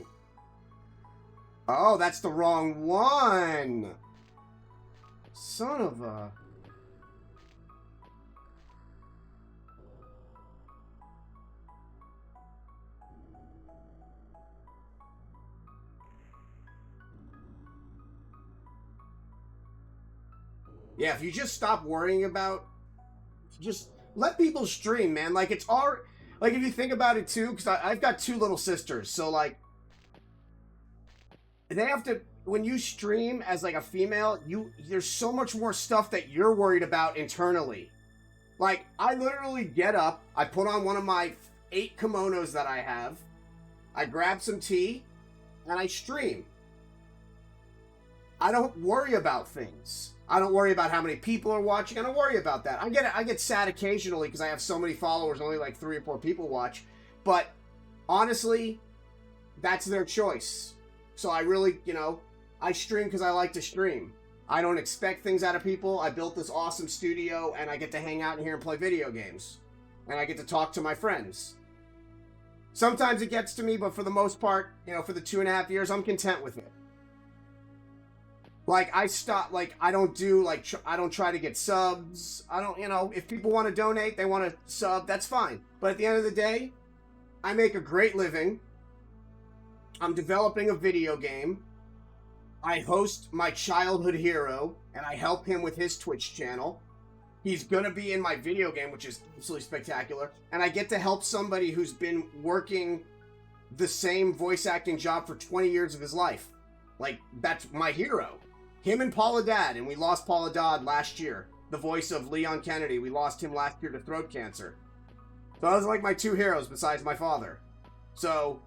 Oh, that's the wrong one. Son of a. Yeah, if you just stop worrying about, just let people stream, man. Like, it's all, like, if you think about it too, because I've got 2 little sisters, so like, they have to, when you stream as like a female, there's so much more stuff that you're worried about internally. Like, I literally get up, I put on one of my 8 kimonos that I have, I grab some tea, and I stream. I don't worry about things. I don't worry about how many people are watching. I don't worry about that. I get sad occasionally because I have so many followers, only like 3 or 4 people watch. But honestly, that's their choice. So I really, I stream because I like to stream. I don't expect things out of people. I built this awesome studio, and I get to hang out in here and play video games. And I get to talk to my friends. Sometimes it gets to me, but for the most part, for the 2.5 years, I'm content with it. Like, I don't try to get subs. I don't, if people want to donate, they want to sub, that's fine. But at the end of the day, I make a great living. I'm developing a video game. I host my childhood hero, and I help him with his Twitch channel. He's gonna be in my video game, which is absolutely spectacular. And I get to help somebody who's been working the same voice acting job for 20 years of his life. Like, that's my hero. Him and Paula Dad, and we lost Paula Dodd last year. The voice of Leon Kennedy, we lost him last year to throat cancer. So those are like my 2 heroes besides my father. So...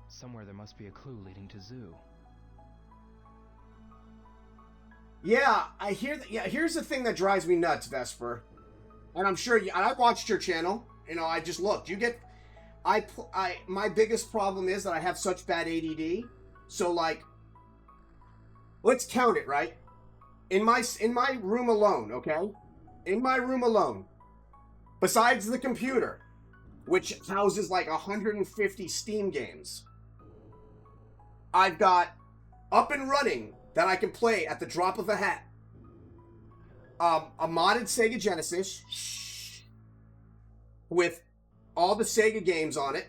Somewhere there must be a clue leading to Zoo. Yeah, I hear that. Yeah, here's the thing that drives me nuts, Vesper. And I'm sure I watched your channel. I just looked. You get... my biggest problem is that I have such bad ADD. So, like... Let's count it, right? In my room alone, okay? In my room alone, besides the computer, which houses like 150 Steam games, I've got up and running that I can play at the drop of a hat. A modded Sega Genesis with all the Sega games on it.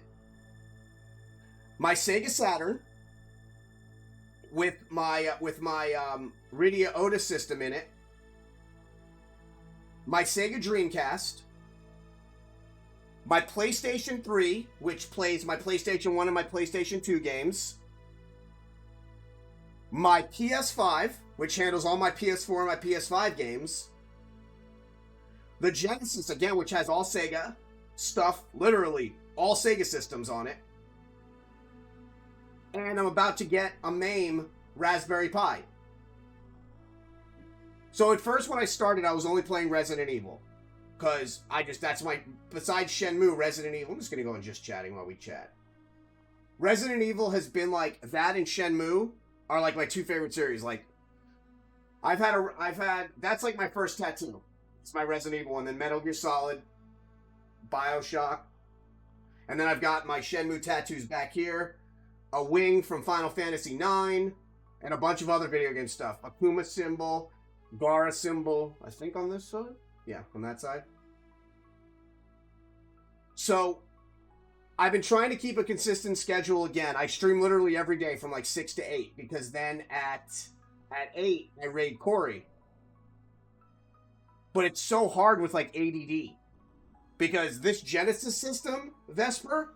My Sega Saturn with my Rydia Otis system in it. My Sega Dreamcast. My PlayStation 3, which plays my PlayStation 1 and my PlayStation 2 games. My PS5, which handles all my PS4 and my PS5 games. The Genesis, again, which has all Sega stuff, literally all Sega systems on it. And I'm about to get a MAME Raspberry Pi. So at first when I started, I was only playing Resident Evil. Because besides Shenmue, Resident Evil, I'm just going to go and just chatting while we chat. Resident Evil has been like, that and Shenmue are like my 2 favorite series. Like, that's like my first tattoo. It's my Resident Evil, and then Metal Gear Solid, BioShock. And then I've got my Shenmue tattoos back here. A wing from Final Fantasy IX, and a bunch of other video game stuff. Akuma symbol, Gara symbol, I think on this side? Yeah, on that side. So, I've been trying to keep a consistent schedule again. I stream literally every day from like 6 to 8, because then at 8, I raid Corey. But it's so hard with like ADD. Because this Genesis system, Vesper,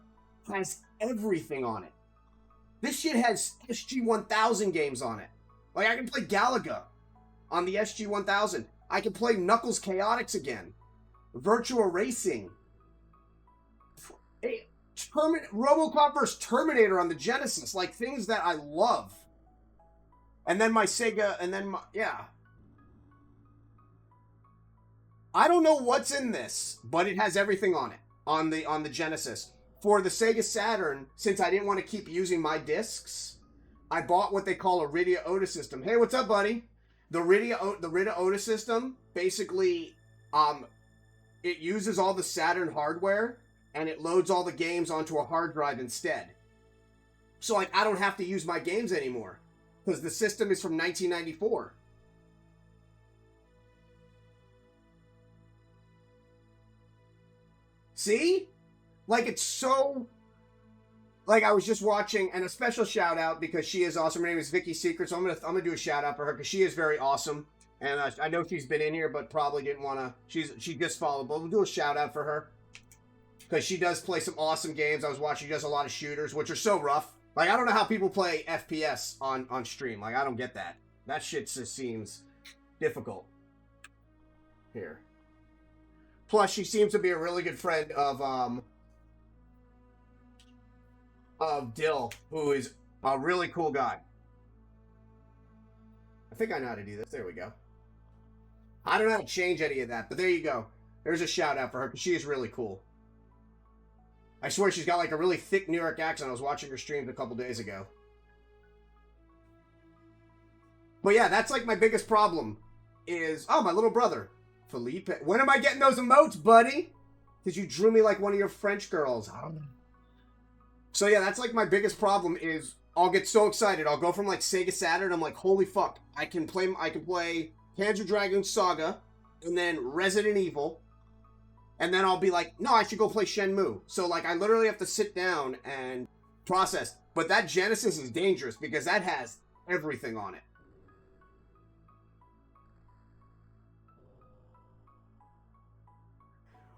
has everything on it. This shit has SG-1000 games on it. Like, I can play Galaga on the SG-1000. I can play Knuckles Chaotix again. Virtua Racing. RoboCop vs. Terminator on the Genesis. Like, things that I love. And then my Sega, and then my, yeah. I don't know what's in this, but it has everything on it, on the Genesis. For the Sega Saturn, since I didn't want to keep using my discs, I bought what they call a Rydia Oda system. Hey, what's up, buddy? The Rydia Oda system, basically, it uses all the Saturn hardware, and it loads all the games onto a hard drive instead. So, like, I don't have to use my games anymore, because the system is from 1994. See? Like, it's so... Like, I was just watching, and a special shout out, because she is awesome. Her name is Vicky Secret, so I'm gonna do a shout out for her, because she is very awesome. And I know she's been in here, but probably didn't want to... She just followed, but we'll do a shout out for her. Because she does play some awesome games. I was watching, she does a lot of shooters, which are so rough. Like, I don't know how people play FPS on stream. Like, I don't get that. That shit just seems difficult. Here. Plus, she seems to be a really good friend of Dill, who is a really cool guy. I think I know how to do this. There we go. I don't know how to change any of that, but there you go. There's a shout out for her, because she is really cool. I swear she's got like a really thick New York accent. I was watching her streams a couple days ago. But yeah, that's like my biggest problem is... Oh, my little brother. Felipe. When am I getting those emotes, buddy? Because you drew me like one of your French girls. So yeah, that's like my biggest problem is I'll get so excited. I'll go from like Sega Saturn. I'm like, holy fuck. I can play Panzer Dragoon Saga and then Resident Evil. And then I'll be like, no, I should go play Shenmue. So like I literally have to sit down and process. But that Genesis is dangerous because that has everything on it.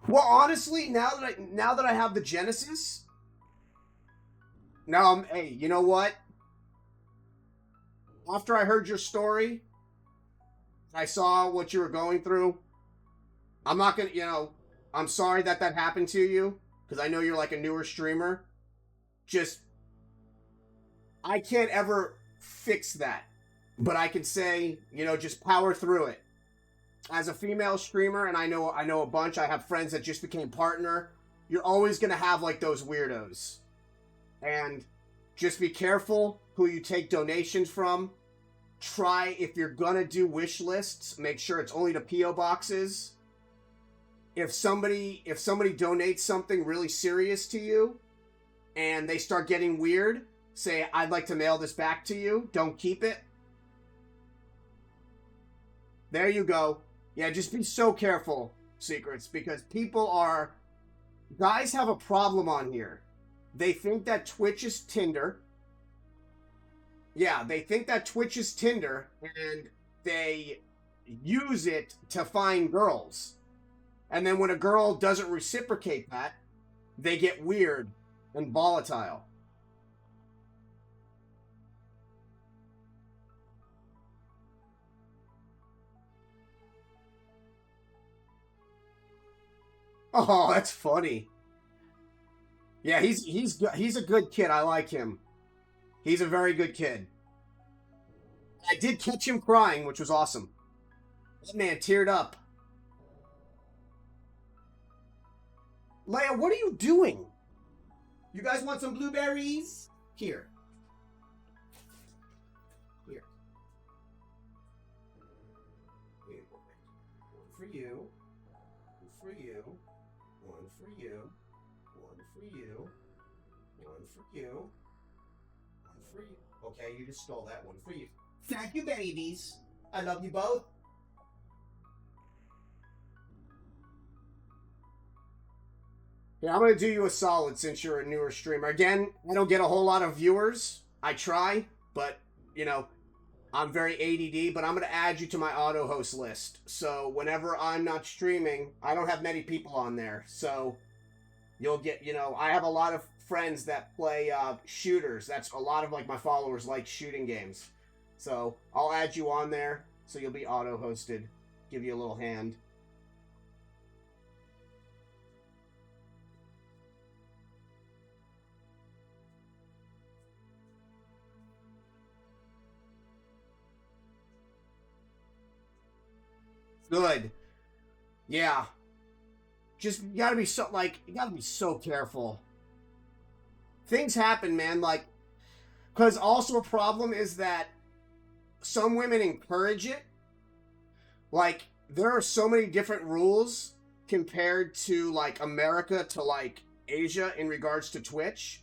Well, honestly, now that I have the Genesis, now hey, you know what? After I heard your story, I saw what you were going through. I'm not gonna, I'm sorry that happened to you, because I know you're like a newer streamer. I can't ever fix that, but I can say, just power through it. As a female streamer, and I know a bunch, I have friends that just became partner, you're always going to have, like, those weirdos. And just be careful who you take donations from. Try, if you're going to do wish lists, make sure it's only to P.O. boxes. If somebody donates something really serious to you, and they start getting weird, say, I'd like to mail this back to you, don't keep it. There you go. Yeah, just be so careful, Secrets, because guys have a problem on here. They think that Twitch is Tinder. Yeah, they think that Twitch is Tinder, and they use it to find girls. And then when a girl doesn't reciprocate that, they get weird and volatile. Oh, that's funny. Yeah, he's a good kid. I like him. He's a very good kid. I did catch him crying, which was awesome. That man teared up. Leia, what are you doing? You guys want some blueberries? Here. Here. One for you. One for you. One for you. One for you. One for you. One for you. Okay, you just stole that one for you. Thank you, babies. I love you both. Yeah, I'm going to do you a solid since you're a newer streamer. Again, I don't get a whole lot of viewers. I try, but, I'm very ADD, but I'm going to add you to my auto host list. So whenever I'm not streaming, I don't have many people on there. So you'll get, I have a lot of friends that play shooters. That's a lot of my followers like shooting games. So I'll add you on there so you'll be auto hosted. Give you a little hand. Good. Yeah. Just, you gotta be so, like, you gotta be so careful. Things happen, man, like, because also a problem is that some women encourage it. Like, there are so many different rules compared to, like, America to, like, Asia in regards to Twitch.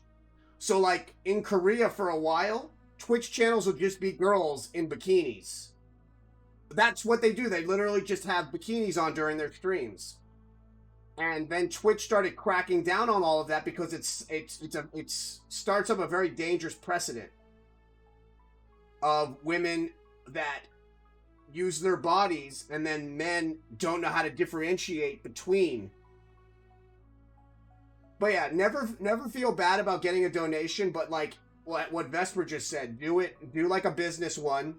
So, like, in Korea for a while, Twitch channels would just be girls in bikinis. That's what they do. They literally just have bikinis on during their streams. And then Twitch started cracking down on all of that because it starts up a very dangerous precedent of women that use their bodies and then men don't know how to differentiate between. But yeah, never feel bad about getting a donation, but like what Vesper just said, do like a business one.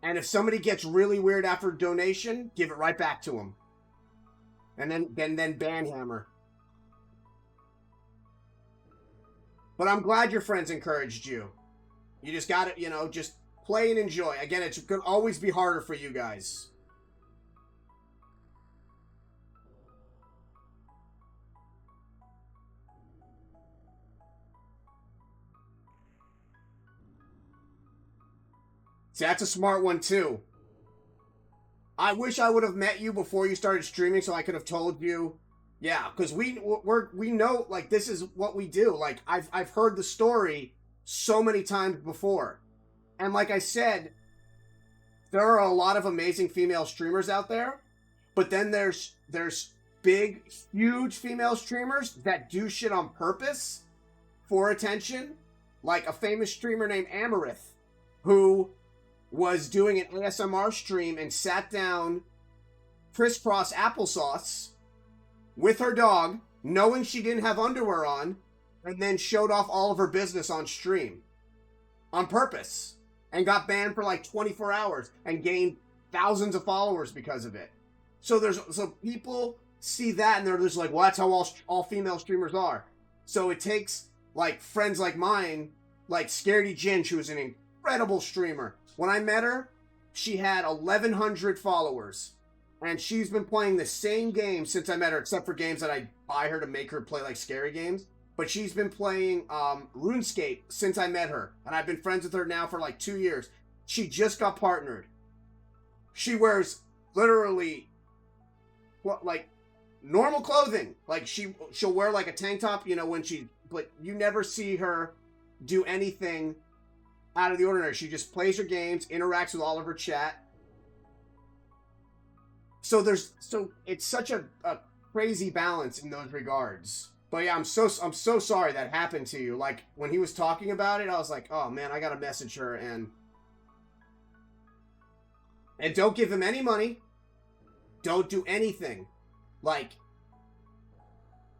And if somebody gets really weird after a donation, give it right back to them. And then banhammer. But I'm glad your friends encouraged you. You just gotta, just play and enjoy. Again, it's gonna always be harder for you guys. See, that's a smart one too. I wish I would have met you before you started streaming so I could have told you. Yeah, because we know, like, this is what we do. Like, I've heard the story so many times before. And like I said, there are a lot of amazing female streamers out there. But then there's big, huge female streamers that do shit on purpose for attention. Like a famous streamer named Amarith, who was doing an ASMR stream and sat down crisscross applesauce with her dog, knowing she didn't have underwear on, and then showed off all of her business on stream. On purpose. And got banned for like 24 hours and gained thousands of followers because of it. So people see that and they're just like, well, that's how all female streamers are. So it takes like friends like mine, like Scaredy Ginge, who's an incredible streamer. When I met her, she had 1,100 followers. And she's been playing the same game since I met her, except for games that I buy her to make her play like scary games. But she's been playing RuneScape since I met her. And I've been friends with her now for like 2 years. She just got partnered. She wears literally, like normal clothing. Like she'll wear like a tank top, but you never see her do anything out of the ordinary. She just plays her games, interacts with all of her chat. So it's such a crazy balance in those regards. But yeah, I'm so sorry that happened to you. Like when he was talking about it, I was like, oh man, I gotta message her and don't give him any money. Don't do anything. Like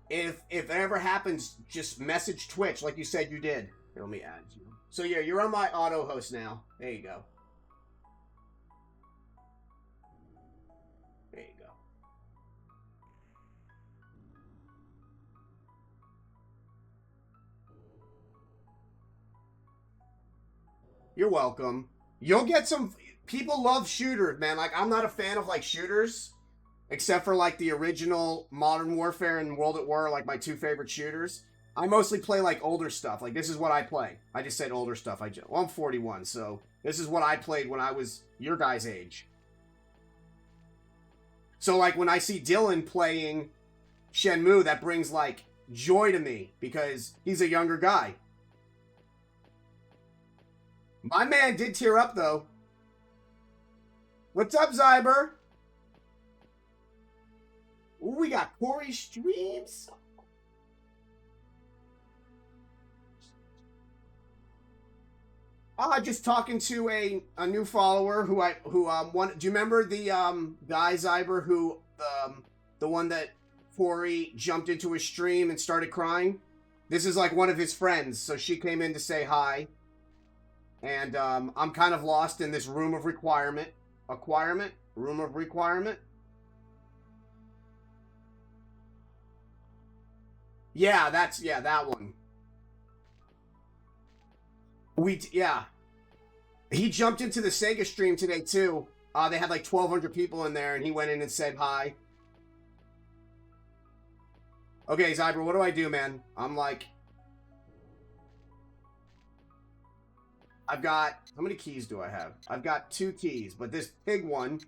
if it ever happens, just message Twitch like you said you did. Here, let me add you. So yeah, you're on my auto host now. There you go. There you go. You're welcome. You'll get some... People love shooters, man. Like, I'm not a fan of, like, shooters. Except for, like, the original Modern Warfare and World at War are, like, my two favorite shooters. I mostly play, like, older stuff. Like, this is what I play. I just said older stuff. Well, I'm 41, so this is what I played when I was your guys' age. So, like, when I see Dylan playing Shenmue, that brings, like, joy to me. Because he's a younger guy. My man did tear up, though. What's up, Zyber? Ooh, we got Corey streams. Just talking to a new follower who do you remember the guy Zyber who the one that Corey jumped into his stream and started crying? This is like one of his friends, so she came in to say hi. And I'm kind of lost in this room of requirement. Room of requirement. Yeah, that one. He jumped into the Sega stream today too. They had like 1,200 people in there, and he went in and said hi. Okay, Zyber, what do I do, man? I'm like... I've got... How many keys do I have? I've got 2 keys, but this pig one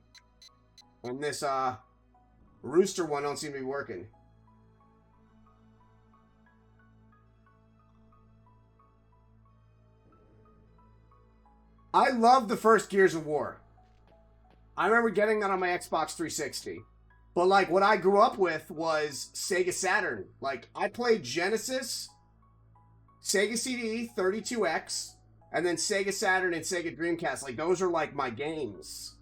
and this, rooster one don't seem to be working. I love the first Gears of War. I remember getting that on my Xbox 360. But, like, what I grew up with was Sega Saturn. Like, I played Genesis, Sega CD, 32X, and then Sega Saturn and Sega Dreamcast. Like, those are, like, my games.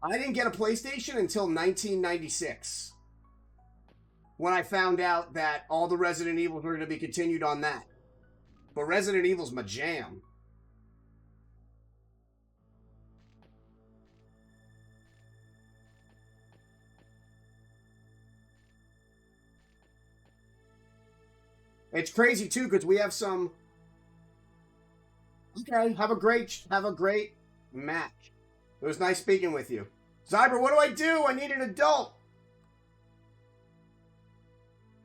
I didn't get a PlayStation until 1996. When I found out that all the Resident Evils were going to be continued on that. But Resident Evil's my jam. It's crazy too because we have some. Okay, have a great match. It was nice speaking with you, Zyber. What do I do? I need an adult.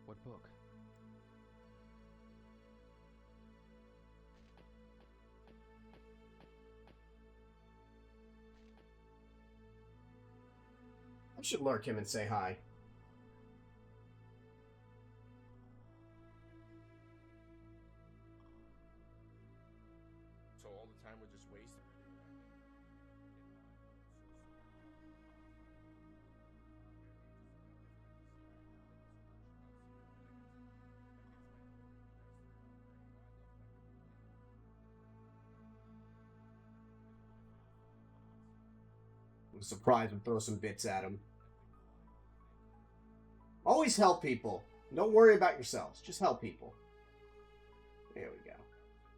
What book? I should lurk him and say hi. So all the time we're just wasting. I'm surprised and throw some bits at him. Always help people. Don't worry about yourselves. Just help people. There we go.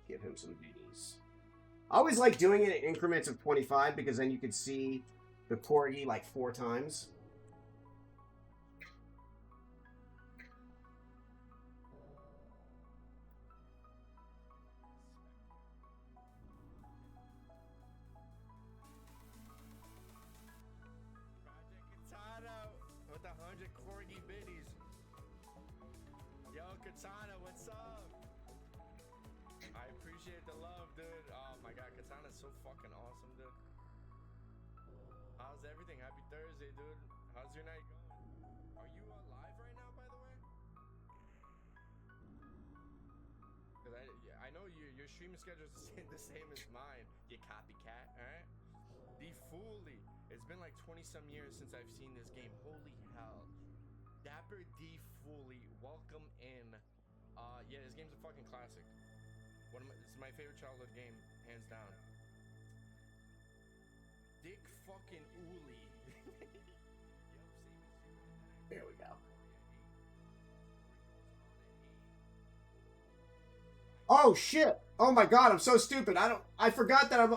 Give him some biddies. I always like doing it in increments of 25 because then you can see the corgi like 4 times. Katana with 100 corgi biddies. Yo, Katana, what's up? I appreciate the love, dude. Oh my god, Katana's so fucking awesome, dude. How's everything? Happy Thursday, dude. How's your night going? Are you live right now, by the way? Because I know your streaming schedule is the same as mine, you copycat, alright? The Fooly. It's been like 20-some years since I've seen this game. Holy hell. Dapper D Fooly, welcome in. Yeah, this game's a fucking classic. It's my favorite childhood game, hands down. Dick fucking Uli. There we go. Oh shit! Oh my god, I'm so stupid. I forgot that I'm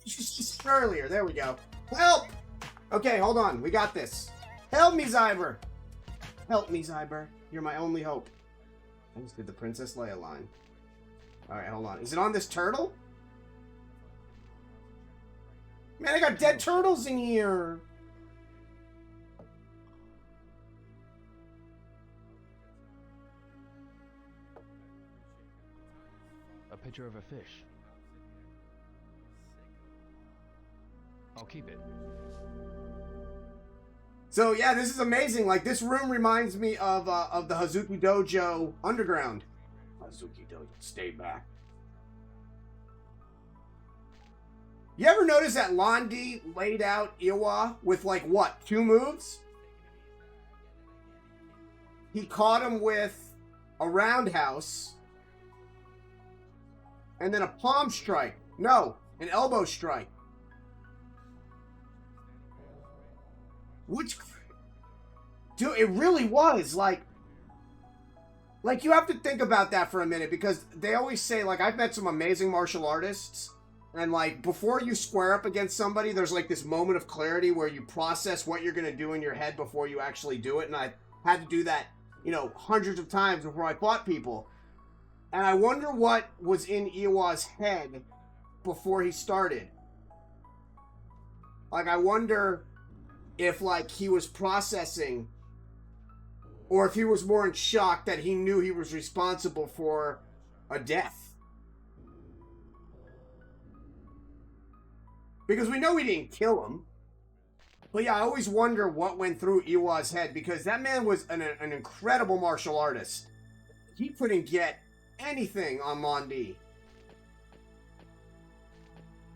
just earlier. There we go. Help! Okay, hold on. We got this. Help me, Zyber! Help me, Zyber. You're my only hope. I just did the Princess Leia line. Alright, hold on. Is it on this turtle? Man, I got dead turtles in here! A picture of a fish. I'll keep it. So yeah, this is amazing. Like, this room reminds me of the Hazuki Dojo Underground. Hazuki Dojo, stay back. You ever notice that Londi laid out Iwa with like what, 2 moves? He caught him with a roundhouse and then a palm strike. No, an elbow strike. Which, dude, it really was like you have to think about that for a minute because they always say, like, I've met some amazing martial artists and like before you square up against somebody, there's like this moment of clarity where you process what you're going to do in your head before you actually do it. And I had to do that, you know, hundreds of times before I fought people. And I wonder what was in Iwa's head before he started. Like, I wonder if, like, he was processing, or if he was more in shock that he knew he was responsible for a death. Because we know he didn't kill him. But yeah, I always wonder what went through Iwa's head, because that man was an incredible martial artist. He couldn't get anything on Londi.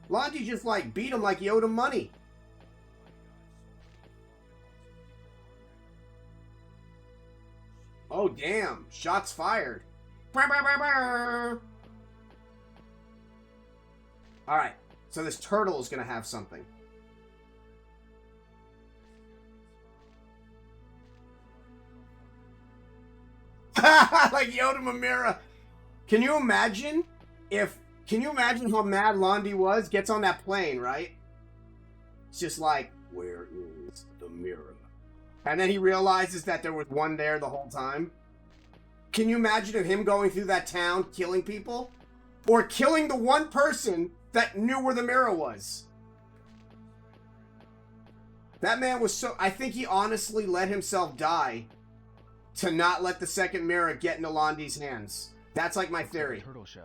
Londi just, like, beat him like he owed him money. Oh, damn. Shots fired. Alright. So this turtle is going to have something. Like Yoda Mamira. Can you imagine how mad Londi was? Gets on that plane, right? It's just like, where is the mirror? And then he realizes that there was one there the whole time. Can you imagine him going through that town, killing people? Or killing the one person that knew where the mirror was? That man was so... I think he honestly let himself die to not let the second mirror get into Londi's hands. That's like my theory. Turtle show.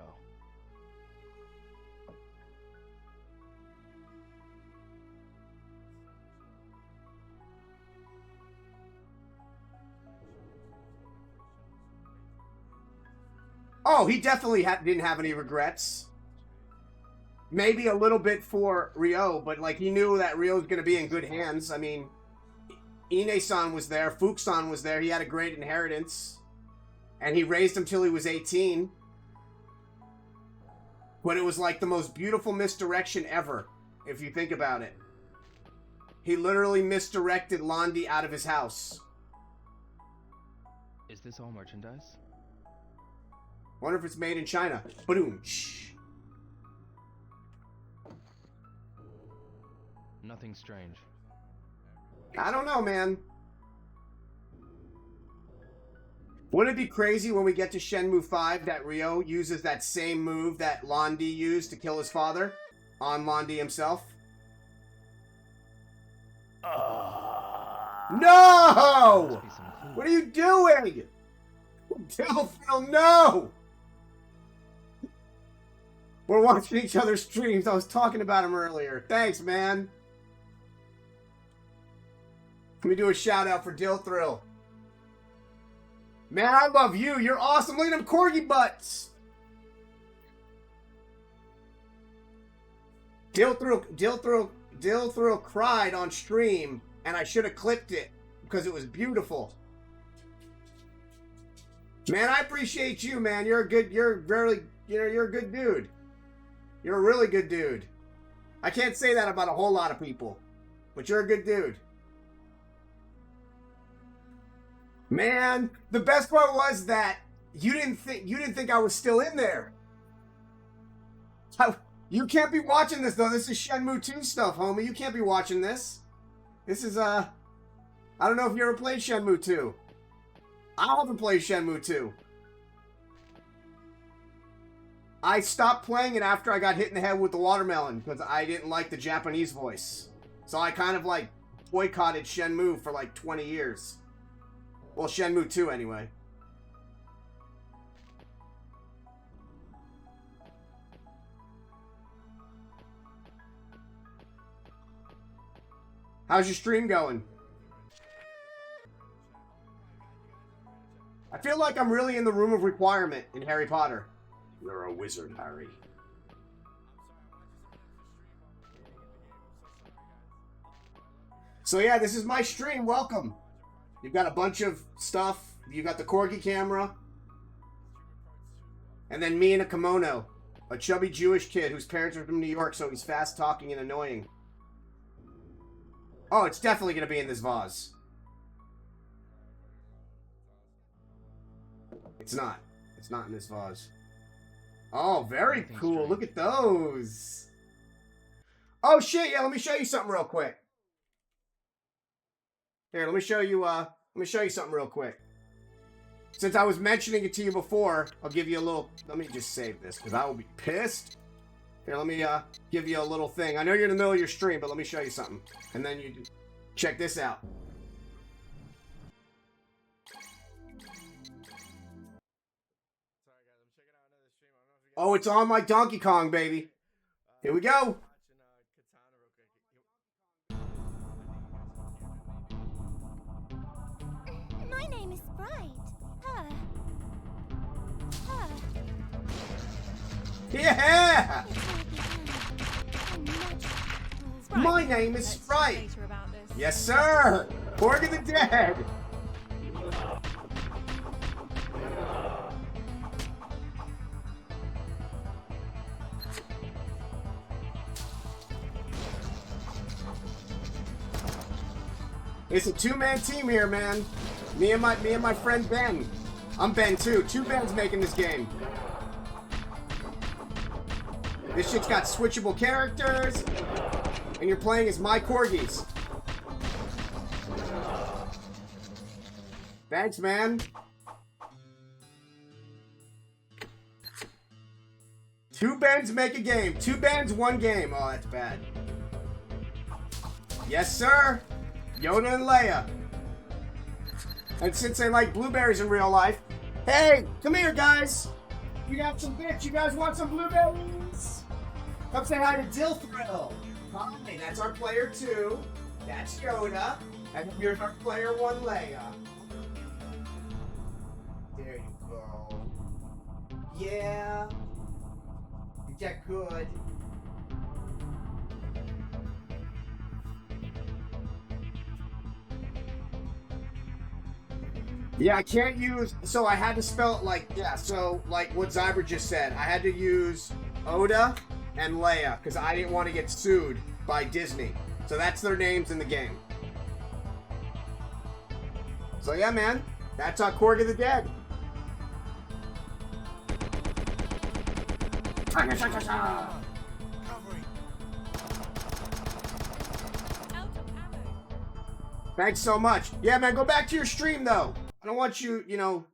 Oh, he definitely didn't have any regrets. Maybe a little bit for Ryo, but like he knew that Ryo's going to be in good hands. I mean, Ine-san was there, Fuke-san was there. He had a great inheritance. And he raised him till he was 18. But it was like the most beautiful misdirection ever, if you think about it. He literally misdirected Londi out of his house. Is this all merchandise? Wonder if it's made in China. Boom. Nothing strange. I don't know, man. Wouldn't it be crazy when we get to Shenmue 5 that Ryo uses that same move that Londi used to kill his father on Londi himself? No! What are you doing? Delphil, no! We're watching each other's streams. I was talking about him earlier. Thanks, man. Let me do a shout out for Dilthrill. Man, I love you. You're awesome. Look at them corgi butts. Dilthrill cried on stream, and I should have clipped it because it was beautiful. Man, I appreciate you, man. You're a good dude. You're a really good dude. I can't say that about a whole lot of people, but you're a good dude. Man, the best part was that you didn't think I was still in there. You can't be watching this though. This is Shenmue 2 stuff, homie. You can't be watching this. This is I don't know if you ever played Shenmue 2. I haven't played Shenmue 2. I stopped playing it after I got hit in the head with the watermelon because I didn't like the Japanese voice. So I kind of like boycotted Shenmue for like 20 years. Well, Shenmue 2 anyway. How's your stream going? I feel like I'm really in the room of requirement in Harry Potter. You're a wizard, Harry. So yeah, this is my stream. Welcome. You've got a bunch of stuff. You got the corgi camera. And then me in a kimono. A chubby Jewish kid whose parents are from New York, so he's fast talking and annoying. Oh, it's definitely going to be in this vase. It's not. It's not in this vase. Oh, very cool. Look at those. Oh, shit. Yeah, let me show you something real quick. Here, let me show you something real quick. Since I was mentioning it to you before, I'll give you a little... Let me just save this, because I will be pissed Here, let me give you a little thing. I know you're in the middle of your stream, but let me show you something. And then you check this out. Oh, it's on my Donkey Kong, baby. Here we go. My name is Sprite. Yeah! Sprite. My name is Let's Sprite. debate her about this. Yes, sir. Porg of the Dead. It's a two-man team here, man. Me and my friend Ben. I'm Ben too. Two Bens making this game. This shit's got switchable characters, and you're playing as my corgis. Thanks, man. Two Bens make a game. Two Bens, one game. Oh, that's bad. Yes, sir. Yoda and Leia. And since they like blueberries in real life, hey, come here, guys. We got some bits. You guys want some blueberries? Come say hi to Dill Thrill. Hi, that's our player 2. That's Yoda. And here's our player 1, Leia. There you go. Yeah. You get good. Yeah, I can't use, so I had to spell it like, yeah, so like what Zyber just said, I had to use Oda and Leia, because I didn't want to get sued by Disney. So that's their names in the game. So yeah, man, that's our Porg of the Dead. Thanks so much. Yeah, man, go back to your stream, though. I don't want you, you know,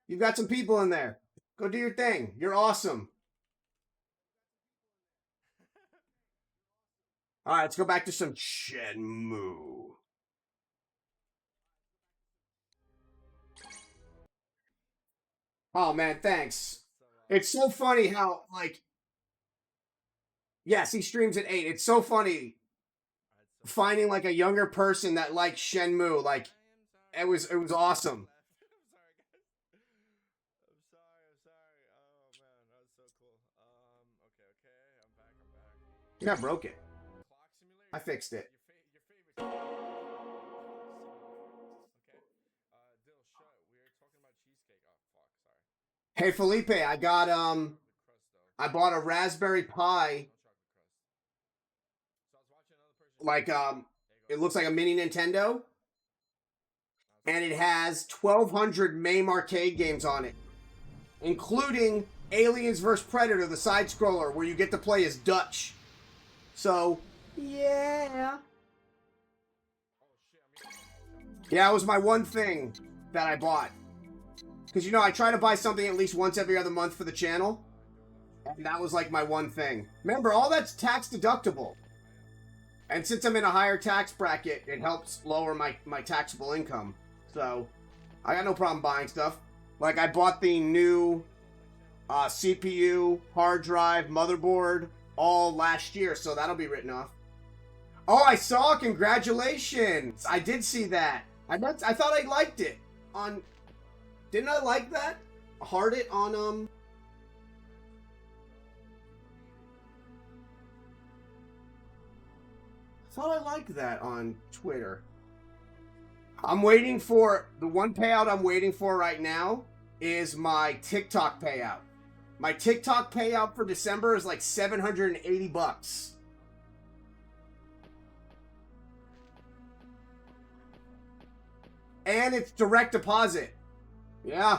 you've got some people in there. Go do your thing. You're awesome. All right, let's go back to some Shenmue. Oh, man, thanks. It's so funny how, like, yes, he streams at 8. It's so funny finding, like, a younger person that likes Shenmue. Like, it was awesome. I'm sorry. Oh man, that was so cool. Okay, I'm back. Yeah, I broke it. Clock simulator. I fixed it. Your favorite. Okay. Dill, shut. We were talking about cheesecake. Oh fuck, sorry. Hey, Felipe, I got, The crust though. I bought a Raspberry Pi, No chocolate crust. So I was watching another person. like, it looks like a mini Nintendo, and it has 1,200 MAME arcade games on it, including Aliens vs. Predator, the side-scroller, where you get to play as Dutch. So, yeah. Yeah, it was my one thing that I bought. Because, you know, I try to buy something at least once every other month for the channel, and that was like my one thing. Remember, all that's tax deductible. And since I'm in a higher tax bracket, it helps lower my taxable income. So, I got no problem buying stuff. Like, I bought the new CPU, hard drive, motherboard, all last year, so that'll be written off. Oh, I saw! Congratulations! I did see that. I thought I liked it. Didn't I like that? Heart it on, I thought I liked that on Twitter. I'm waiting for, the one payout I'm waiting for right now is my TikTok payout. My TikTok payout for December is like $780. And it's direct deposit. Yeah.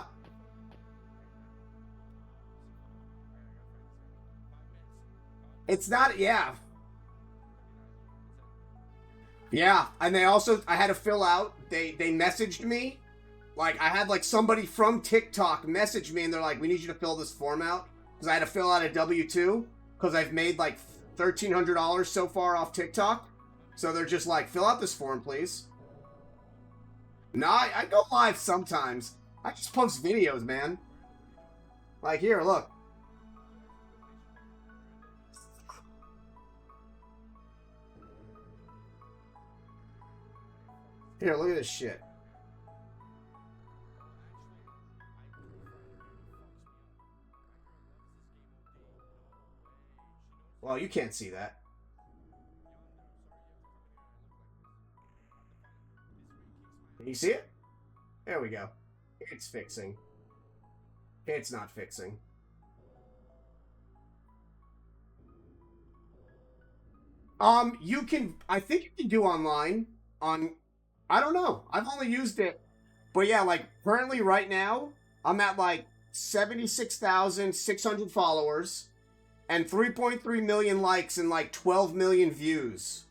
It's not, yeah. Yeah, and they also, I had to fill out, they messaged me, like, I had, like, somebody from TikTok message me, and they're like, we need you to fill this form out. because I had to fill out a W-2 because I've made like $1,300 so far off TikTok. So they're just like, fill out this form, please. No, I go live sometimes. I just post videos, man. Like, here, look. Here, look at this shit. Well, you can't see that. Can you see it? There we go. It's fixing. It's not fixing. You can, I think you can do online on, I don't know. I've only used it. But yeah, like currently right now, I'm at like 76,600 followers and 3.3 million likes and like 12 million views.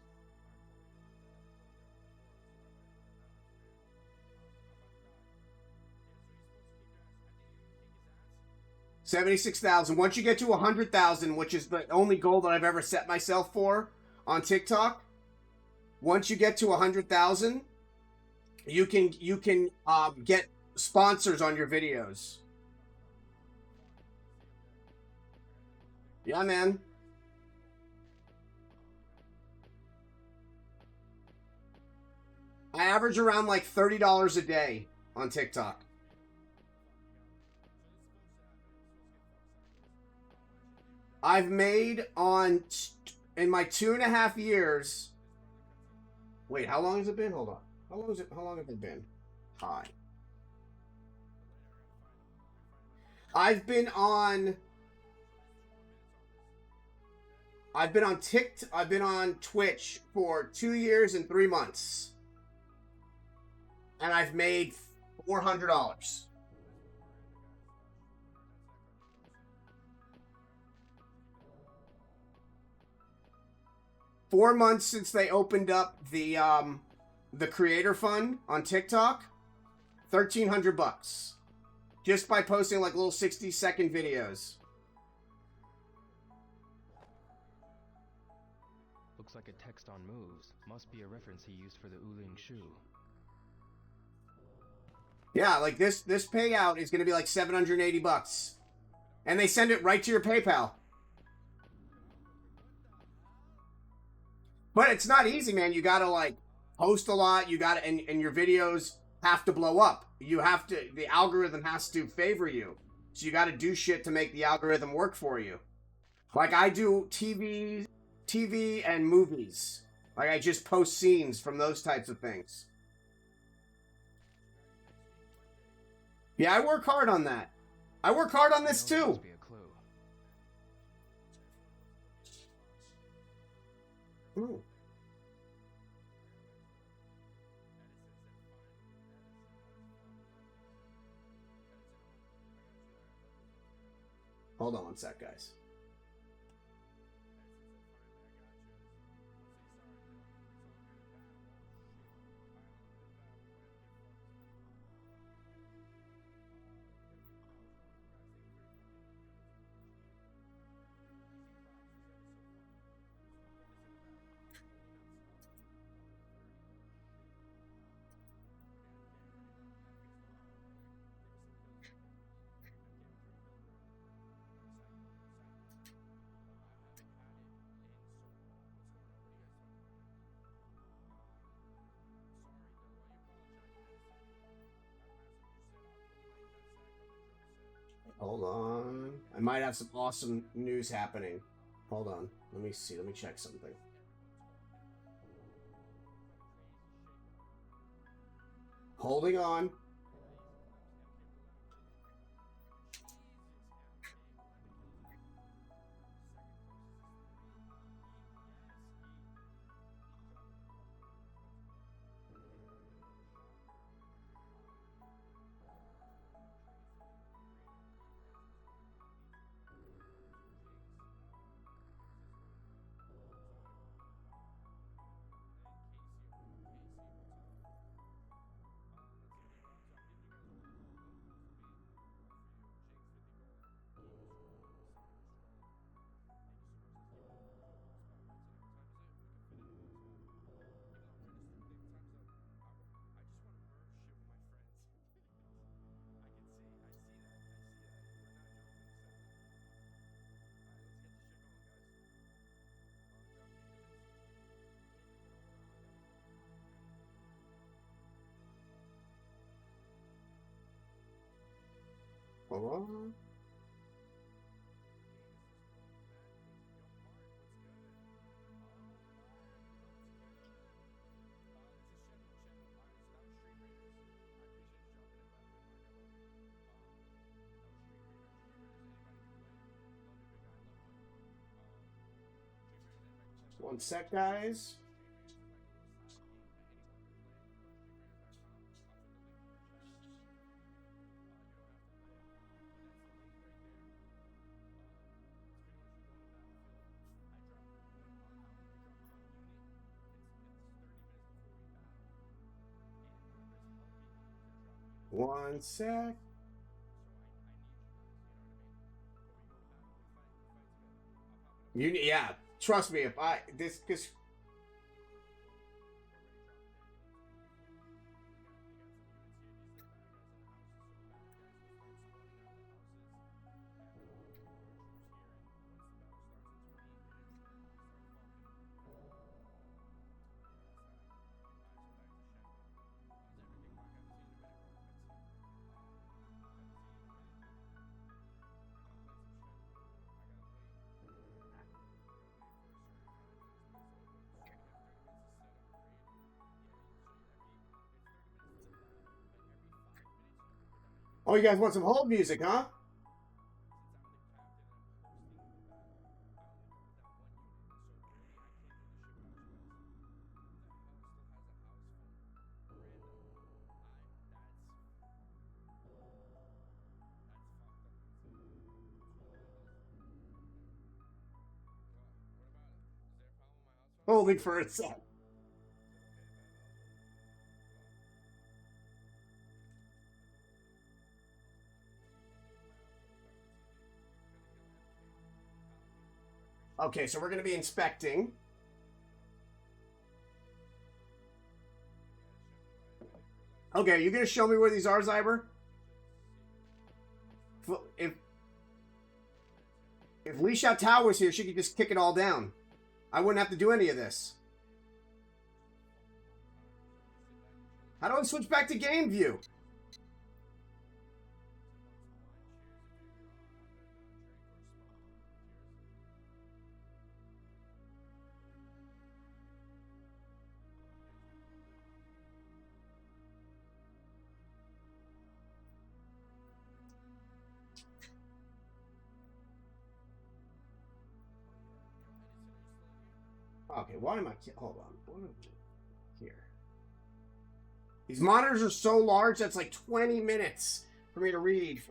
76,000. Once you get to 100,000, which is the only goal that I've ever set myself for on TikTok, once you get to 100,000, you can get sponsors on your videos. Yeah, man. I average around like $30 a day on TikTok. I've made in my 2.5 years. Wait, how long has it been? Hold on. How long has it been? Hi. I've been on Twitch for 2 years and 3 months. And I've made $400. Four months since they opened up the creator fund on TikTok, $1,300 just by posting like little 60-second videos. Looks like a text on moves. Must be a reference he used for the Uling Shu. Yeah, like this payout is gonna be like $780, and they send it right to your PayPal. But it's not easy, man. You gotta like post a lot. You gotta, and your videos have to blow up. You have to, the algorithm has to favor you. So you gotta do shit to make the algorithm work for you. Like I do TV and movies. Like I just post scenes from those types of things. Yeah, I work hard on that. I work hard on this too. Must be a clue. Ooh. Hold on one sec, guys. Hold on. I might have some awesome news happening. Hold on. Let me see. Let me check something. Holding on. Oh. One sec, guys. One sec. Yeah, trust me, if I this because oh, you guys want some hold music, huh? Holding for a sec. Okay, so we're going to be inspecting. Okay, you going to show me where these are, Zyber? If Li Xiaotao was here, she could just kick it all down. I wouldn't have to do any of this. How do I switch back to game view? Okay, why am I... Hold on. What am I here? These monitors are so large, that's like 20 minutes for me to read.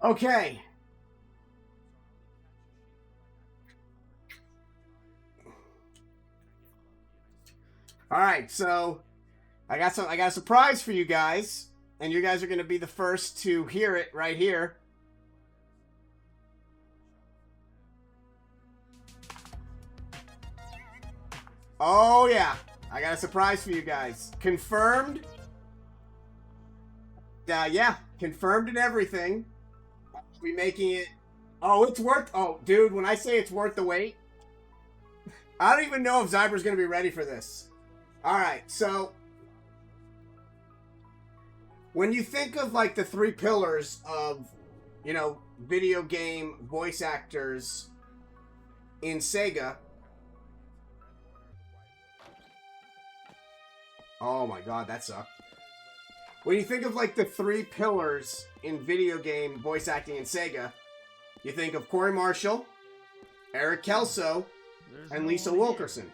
Okay. All right, so I got a surprise for you guys, and you guys are going to be the first to hear it right here. Oh yeah, I got a surprise for you guys. Confirmed yeah, confirmed and everything. I'll be making it. Oh, it's worth. Oh, dude, when I say it's worth the wait, I don't even know if Zyber's gonna be ready for this. All right, so when you think of like the three pillars of, you know, video game voice actors in Sega. Oh my god, that sucked. When you think of like the three pillars in video game voice acting in Sega, you think of Corey Marshall, Eric Kelso, and Lisa Wilkerson.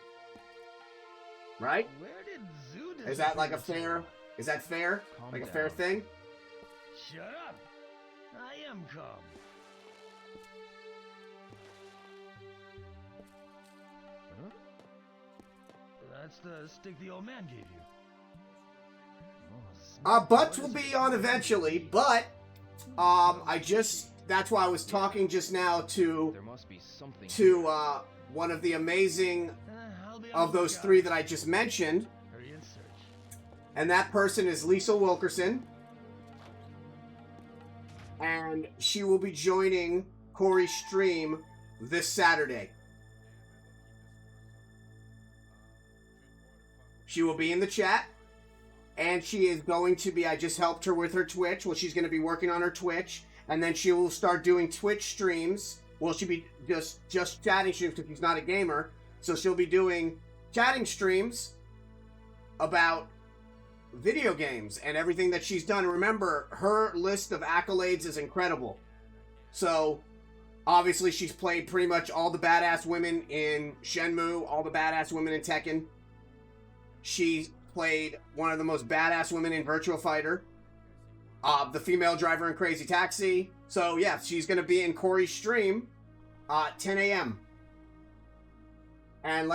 Right? Where did Zoo Is that like a fair? Is that fair? Calm Like a fair down. thing? Shut up! I am calm. Huh? That's the stick the old man gave you. Oh, Butts will be on eventually, but that's why I was talking just now to There must be something. one of the amazing I'll be on of the those lookout. three that I just mentioned, Hurry and search. and that person is Lisa Wilkerson, and she will be joining Corey's stream this Saturday. She will be in the chat, and she is going to be, I just helped her with her Twitch. Well, she's going to be working on her Twitch, and then she will start doing Twitch streams. Well, she'll be just chatting streams because she's not a gamer. So she'll be doing chatting streams about video games and everything that she's done. Remember, her list of accolades is incredible. So, obviously, she's played pretty much all the badass women in Shenmue, all the badass women in Tekken. She played one of the most badass women in Virtua Fighter. The female driver in Crazy Taxi. So, yeah, she's going to be in Corey's stream 10 a.m. And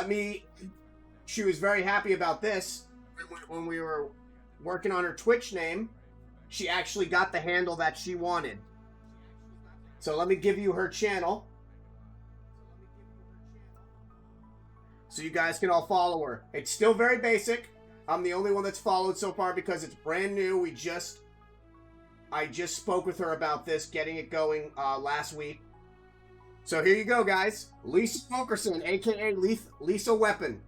she was very happy about this. When we were working on her Twitch name, she actually got the handle that she wanted. So let me give you her channel, so you guys can all follow her. It's still very basic. I'm the only one that's followed so far because it's brand new. I just spoke with her about this, getting it going last week. So here you go, guys. Lisa Wilkerson, aka Lisa Weapon.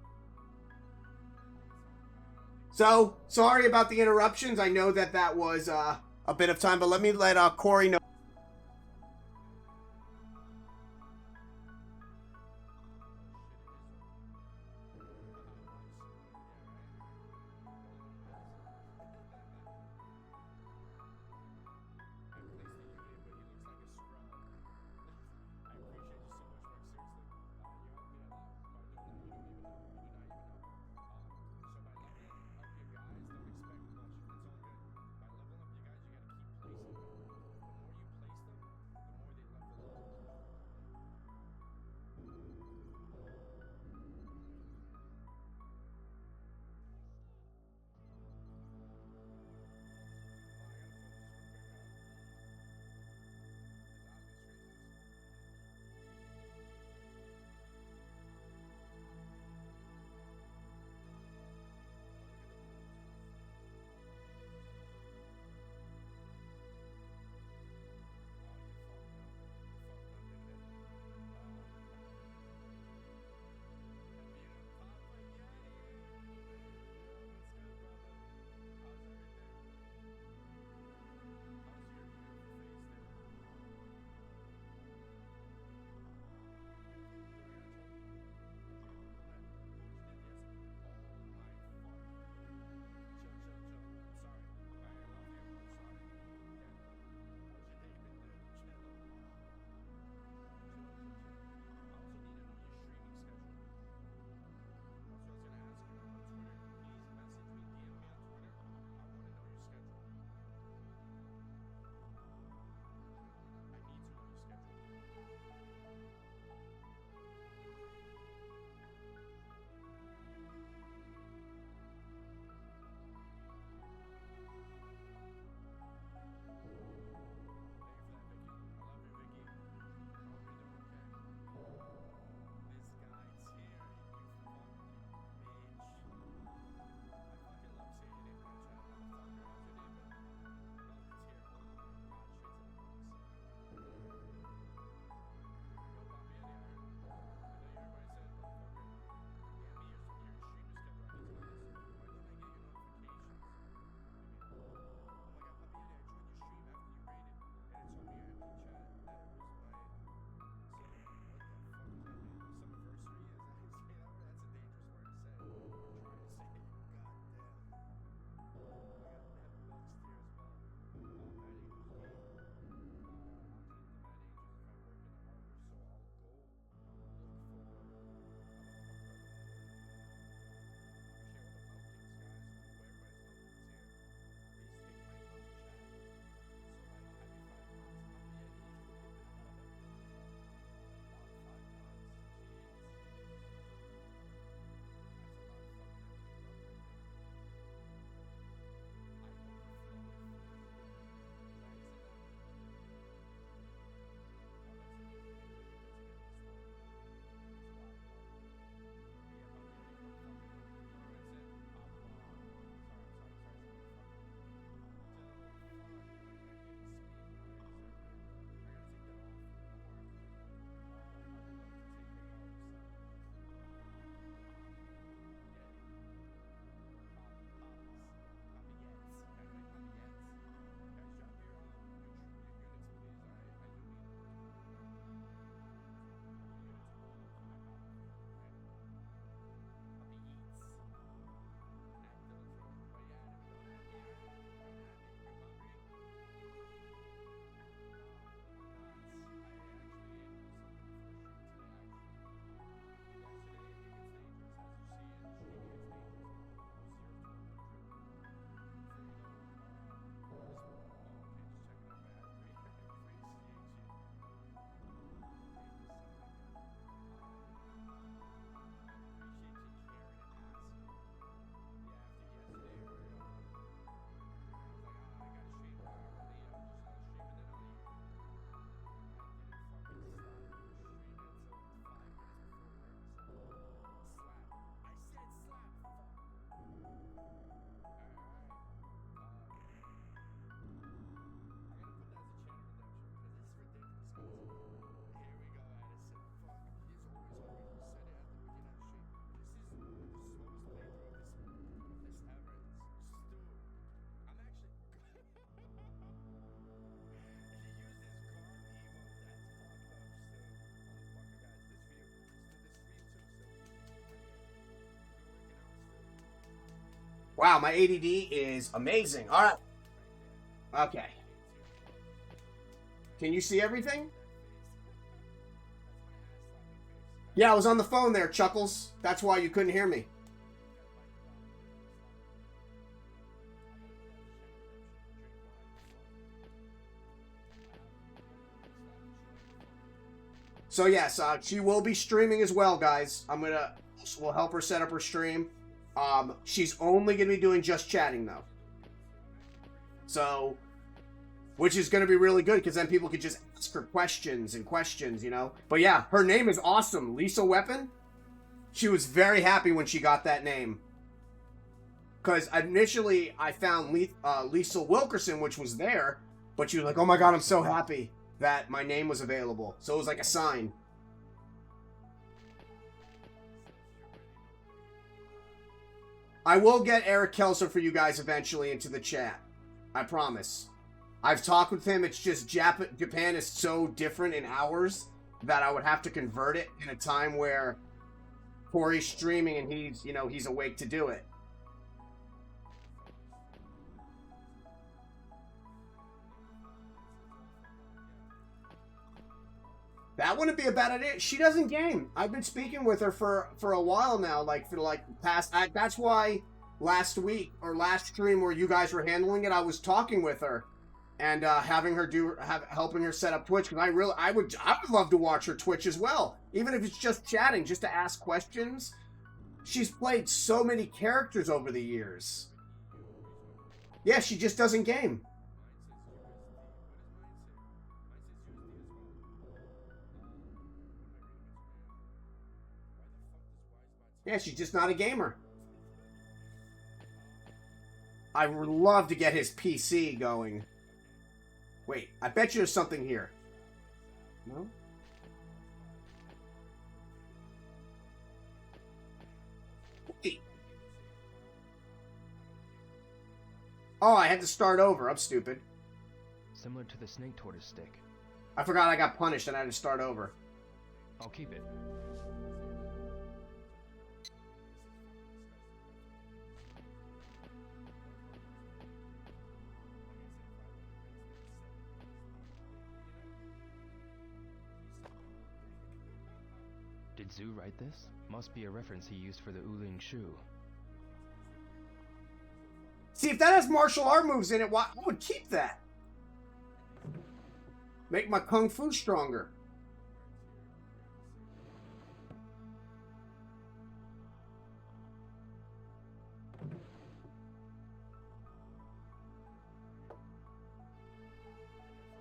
So, sorry about the interruptions. I know that was a bit of time, but let me let Corey know. Wow, my ADD is amazing. All right. Okay. Can you see everything? Yeah, I was on the phone there, Chuckles. That's why you couldn't hear me. So yes, she will be streaming as well, guys. We'll help her set up her stream. She's only gonna be doing just chatting though. So, which is gonna be really good because then people could just ask her questions, you know. But yeah, her name is awesome, Lisa Weapon. She was very happy when she got that name. Because initially I found Lisa Wilkerson, which was there, but she was like, "Oh my god, I'm so happy that my name was available." So it was like a sign. I will get Eric Kelso for you guys eventually into the chat. I promise. I've talked with him. It's just Japan is so different in hours that I would have to convert it in a time where Corey's streaming and he's awake to do it. That wouldn't be a bad idea. She doesn't game. I've been speaking with her for a while now, past. That's why last week or last stream where you guys were handling it, I was talking with her and having her helping her set up Twitch, because I would love to watch her Twitch as well, even if it's just chatting, just to ask questions. She's played so many characters over the years. Yeah, she just doesn't game. Yeah, she's just not a gamer. I would love to get his PC going. Wait, I bet you there's something here. No? Wait. Oh, I had to start over. I'm stupid. Similar to the snake tortoise stick. I forgot I got punished and I had to start over. I'll keep it. Did Zhu write this? Must be a reference he used for the Uling Shu. See, if that has martial art moves in it, I would keep that. Make my kung fu stronger.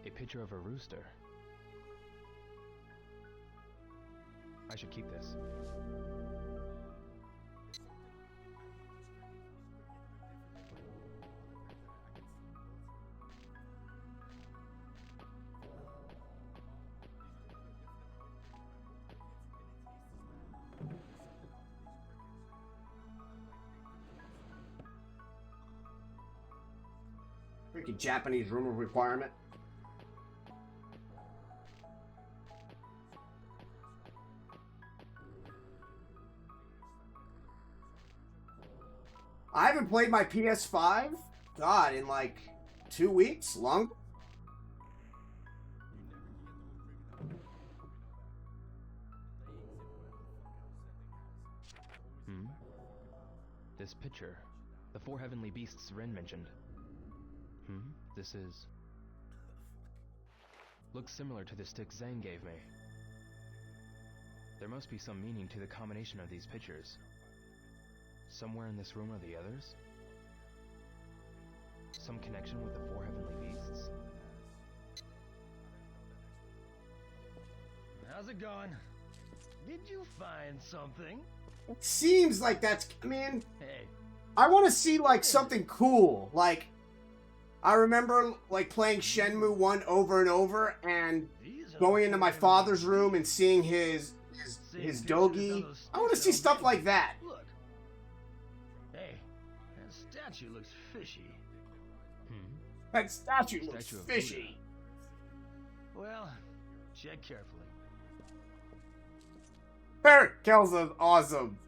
A picture of a rooster. I should keep this. Freaking Japanese room of requirement. I haven't played my PS5, God, in like 2 weeks, long. This picture, the 4 heavenly beasts Ren mentioned. This is... looks similar to the stick Zhang gave me. There must be some meaning to the combination of these pictures. Somewhere in this room are the others? Some connection with the 4 heavenly beasts? How's it going? Did you find something? It seems like that's, I mean, Hey. I want to see like something cool. Like, I remember like playing Shenmue 1 over and over and going into my father's room and seeing his dogi. I want to see stuff like that. Look. Hey, that statue looks fishy. That statue looks Statue of fishy. Well, check carefully. Eric Kelso's awesome.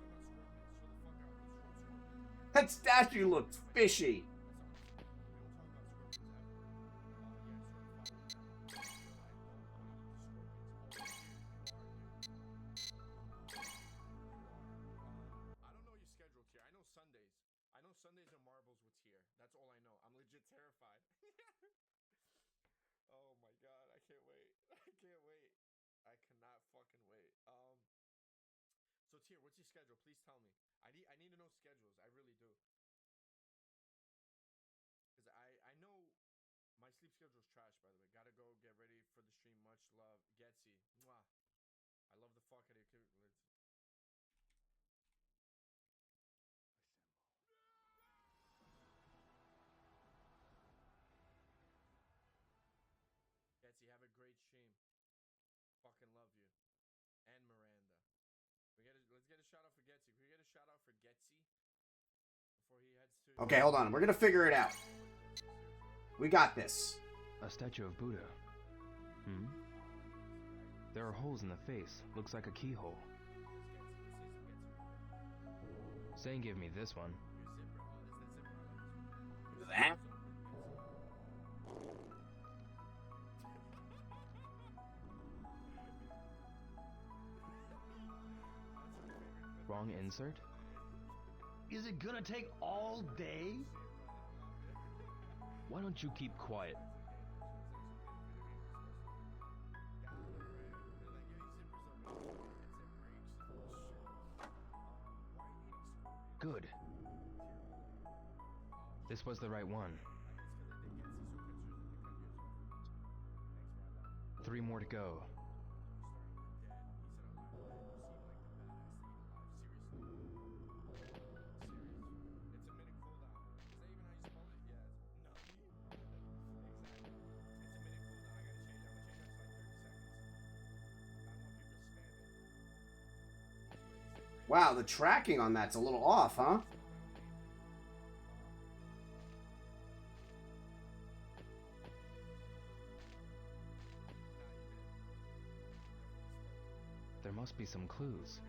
That statue looks fishy. I don't know your schedule, Tier. I know Sundays. I know Sundays and marbles with Tier. That's all I know. I'm legit terrified. Oh my god, I can't wait. I can't wait. I cannot fucking wait. So Tier, what's your schedule? Please tell me. I need to know schedules. I really do. Cause I know my sleep schedule's trash, by the way. Gotta go get ready for the stream. Much love, Getsy. Mwah. I love the fuck out of your kid. Getsy, have a great stream. Fucking love you. And Miranda. Let's get a shout out for Getsy. Can we get a shout out for Getsy before he heads to Okay, hold on. We're gonna figure it out. We got this. A statue of Buddha. Hmm? There are holes in the face. Looks like a keyhole. Zane gave me this one. That? Wrong insert? Is it gonna take all day? Why don't you keep quiet? Good. This was the right one. 3 more to go. Wow, the tracking on that's a little off, huh? There must be some clues.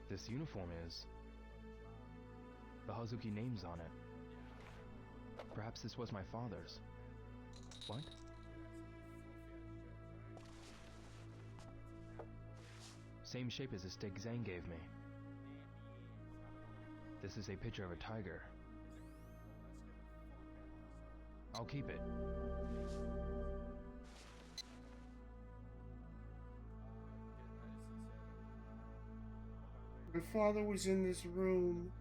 This uniform is... The Hazuki name's on it. Perhaps this was my father's. What? Same shape as the stick Zane gave me. This is a picture of a tiger. I'll keep it. My father was in this room.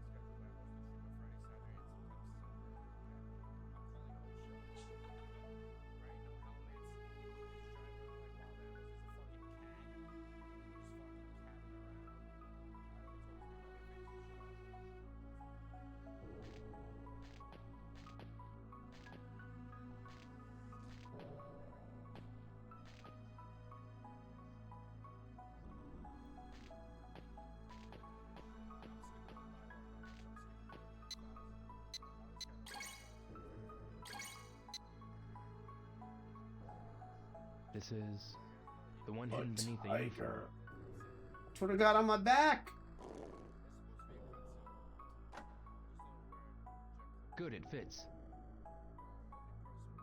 This is the one hidden beneath the uniform. That's what I got on my back. Good, it fits.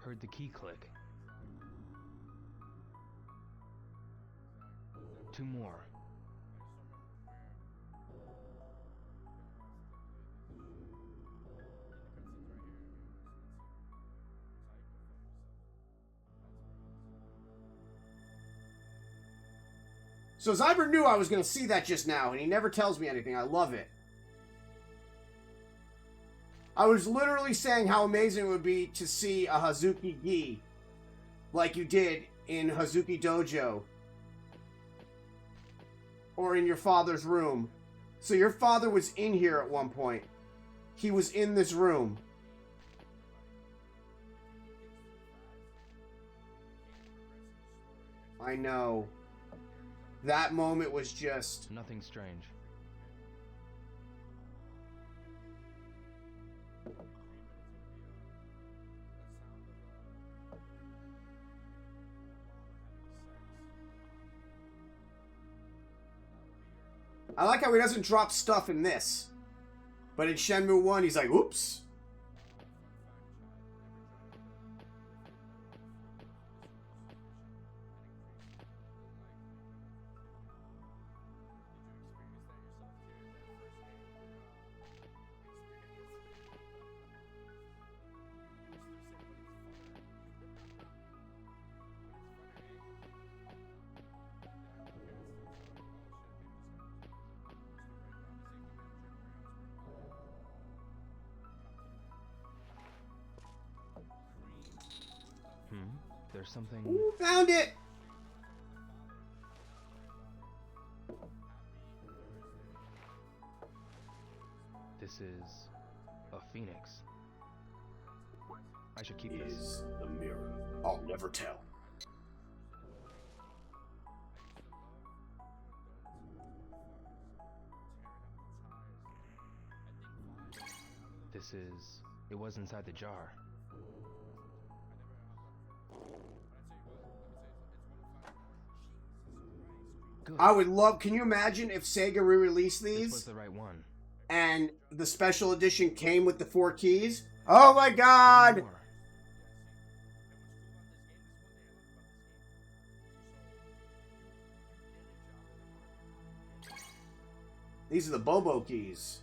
Heard the key click. 2 more. So Zyber knew I was going to see that just now, and he never tells me anything. I love it. I was literally saying how amazing it would be to see a Hazuki Gi, like you did in Hazuki Dojo, or in your father's room. So your father was in here at one point. He was in this room. I know. That moment was just... Nothing strange. I like how he doesn't drop stuff in this. But in Shenmue 1, he's like, oops. There's something... Ooh, found it! This is a phoenix. I should keep this. Is the mirror. I'll never tell. This is... It was inside the jar. Good. I would love... Can you imagine if Sega re-released This these? was the right one. And the special edition came with the 4 keys? Oh my god! One more. These are the Bobo keys.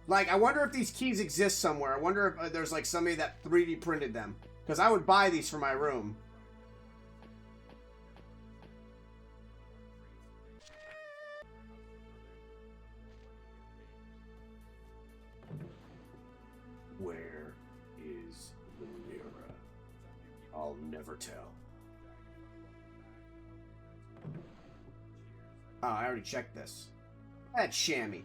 Like, I wonder if these keys exist somewhere. I wonder if there's, like, somebody that 3D printed them. Because I would buy these for my room. Where is the mirror? I'll never tell. Oh, I already checked this. That's Shammy.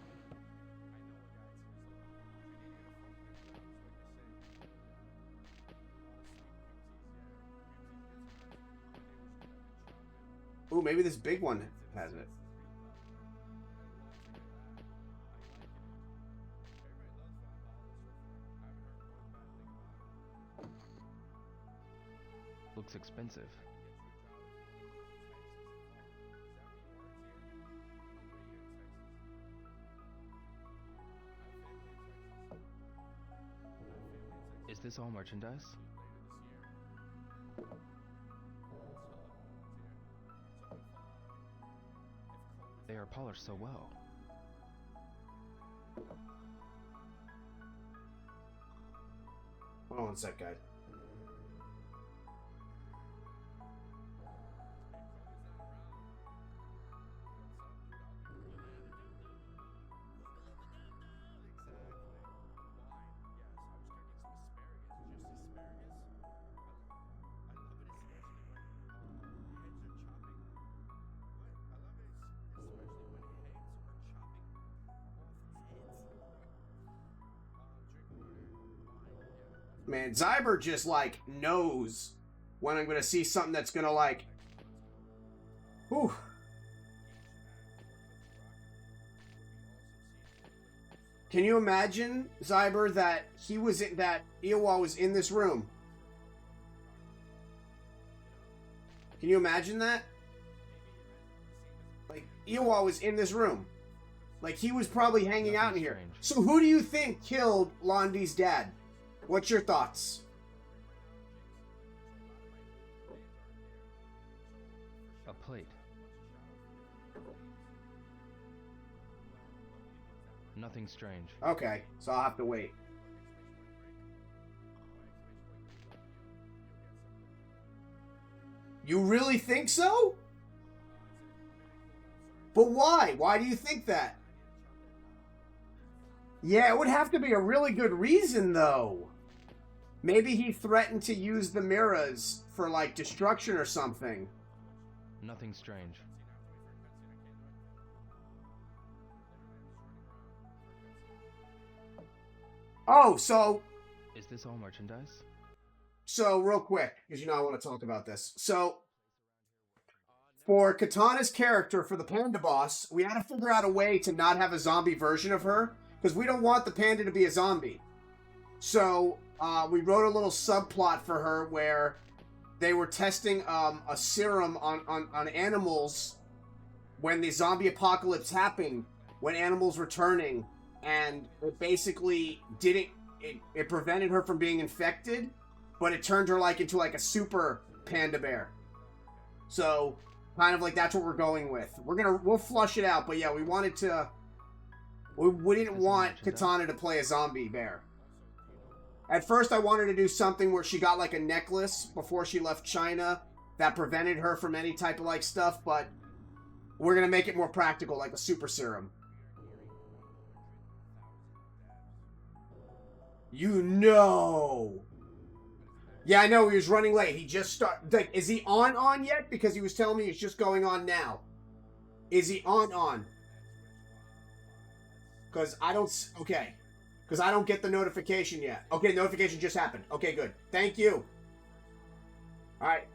Ooh, maybe this big one has it. Looks expensive. Is this all merchandise? They are polished so well. Hold on one sec, guys. Man, Zyber just, like, knows when I'm going to see something that's going to, like... Whew. Can you imagine, Zyber, that he was in... that Iwa was in this room? Can you imagine that? Like, Iwa was in this room. Like, he was probably hanging out in here. Strange. So who do you think killed Londi's dad? What's your thoughts? A plate. Nothing strange. Okay, so I'll have to wait. You really think so? But why? Why do you think that? Yeah, it would have to be a really good reason, though. Maybe he threatened to use the mirrors for, like, destruction or something. Nothing strange. Oh, so Is this all merchandise? real quick, because you know I want to talk about this. So, for Katana's character, for the panda boss, we had to figure out a way to not have a zombie version of her, because we don't want the panda to be a zombie. So, we wrote a little subplot for her where they were testing a serum on animals when the zombie apocalypse happened, when animals were turning, and it basically didn't, it prevented her from being infected, but it turned her like into like a super panda bear. So kind of like that's what we're going with. We'll flush it out, but yeah, we wanted to, we didn't want Katana to play a zombie bear. At first I wanted to do something where she got like a necklace before she left China that prevented her from any type of like stuff, but we're going to make it more practical, like a super serum. You know. Yeah, I know, he was running late. He just started. Like, is he on yet? Because he was telling me he's just going on now. Is he on? Because I don't. Okay. Because I don't get the notification yet. Okay, notification just happened. Okay, good. Thank you. All right.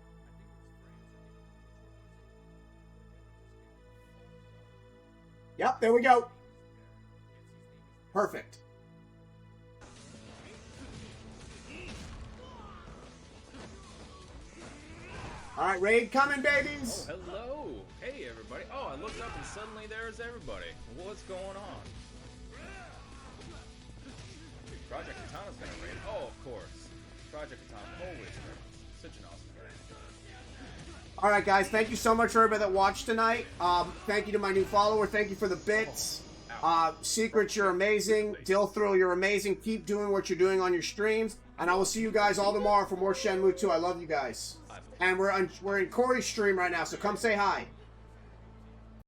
Yep, there we go. Perfect. All right, raid coming, babies. Oh, hello. Hey, everybody. Oh, I looked up and suddenly there's everybody. What's going on? Project Katana's gonna raid. Oh, of course. Project Katana always raids. Such an awesome game. All right, guys. Thank you so much for everybody that watched tonight. Thank you to my new follower. Thank you for the bits. Secrets, you're amazing. Dill Thrill, you're amazing. Keep doing what you're doing on your streams. And I will see you guys all tomorrow for more Shenmue 2. I love you guys. And we're in Corey's stream right now, so come say hi.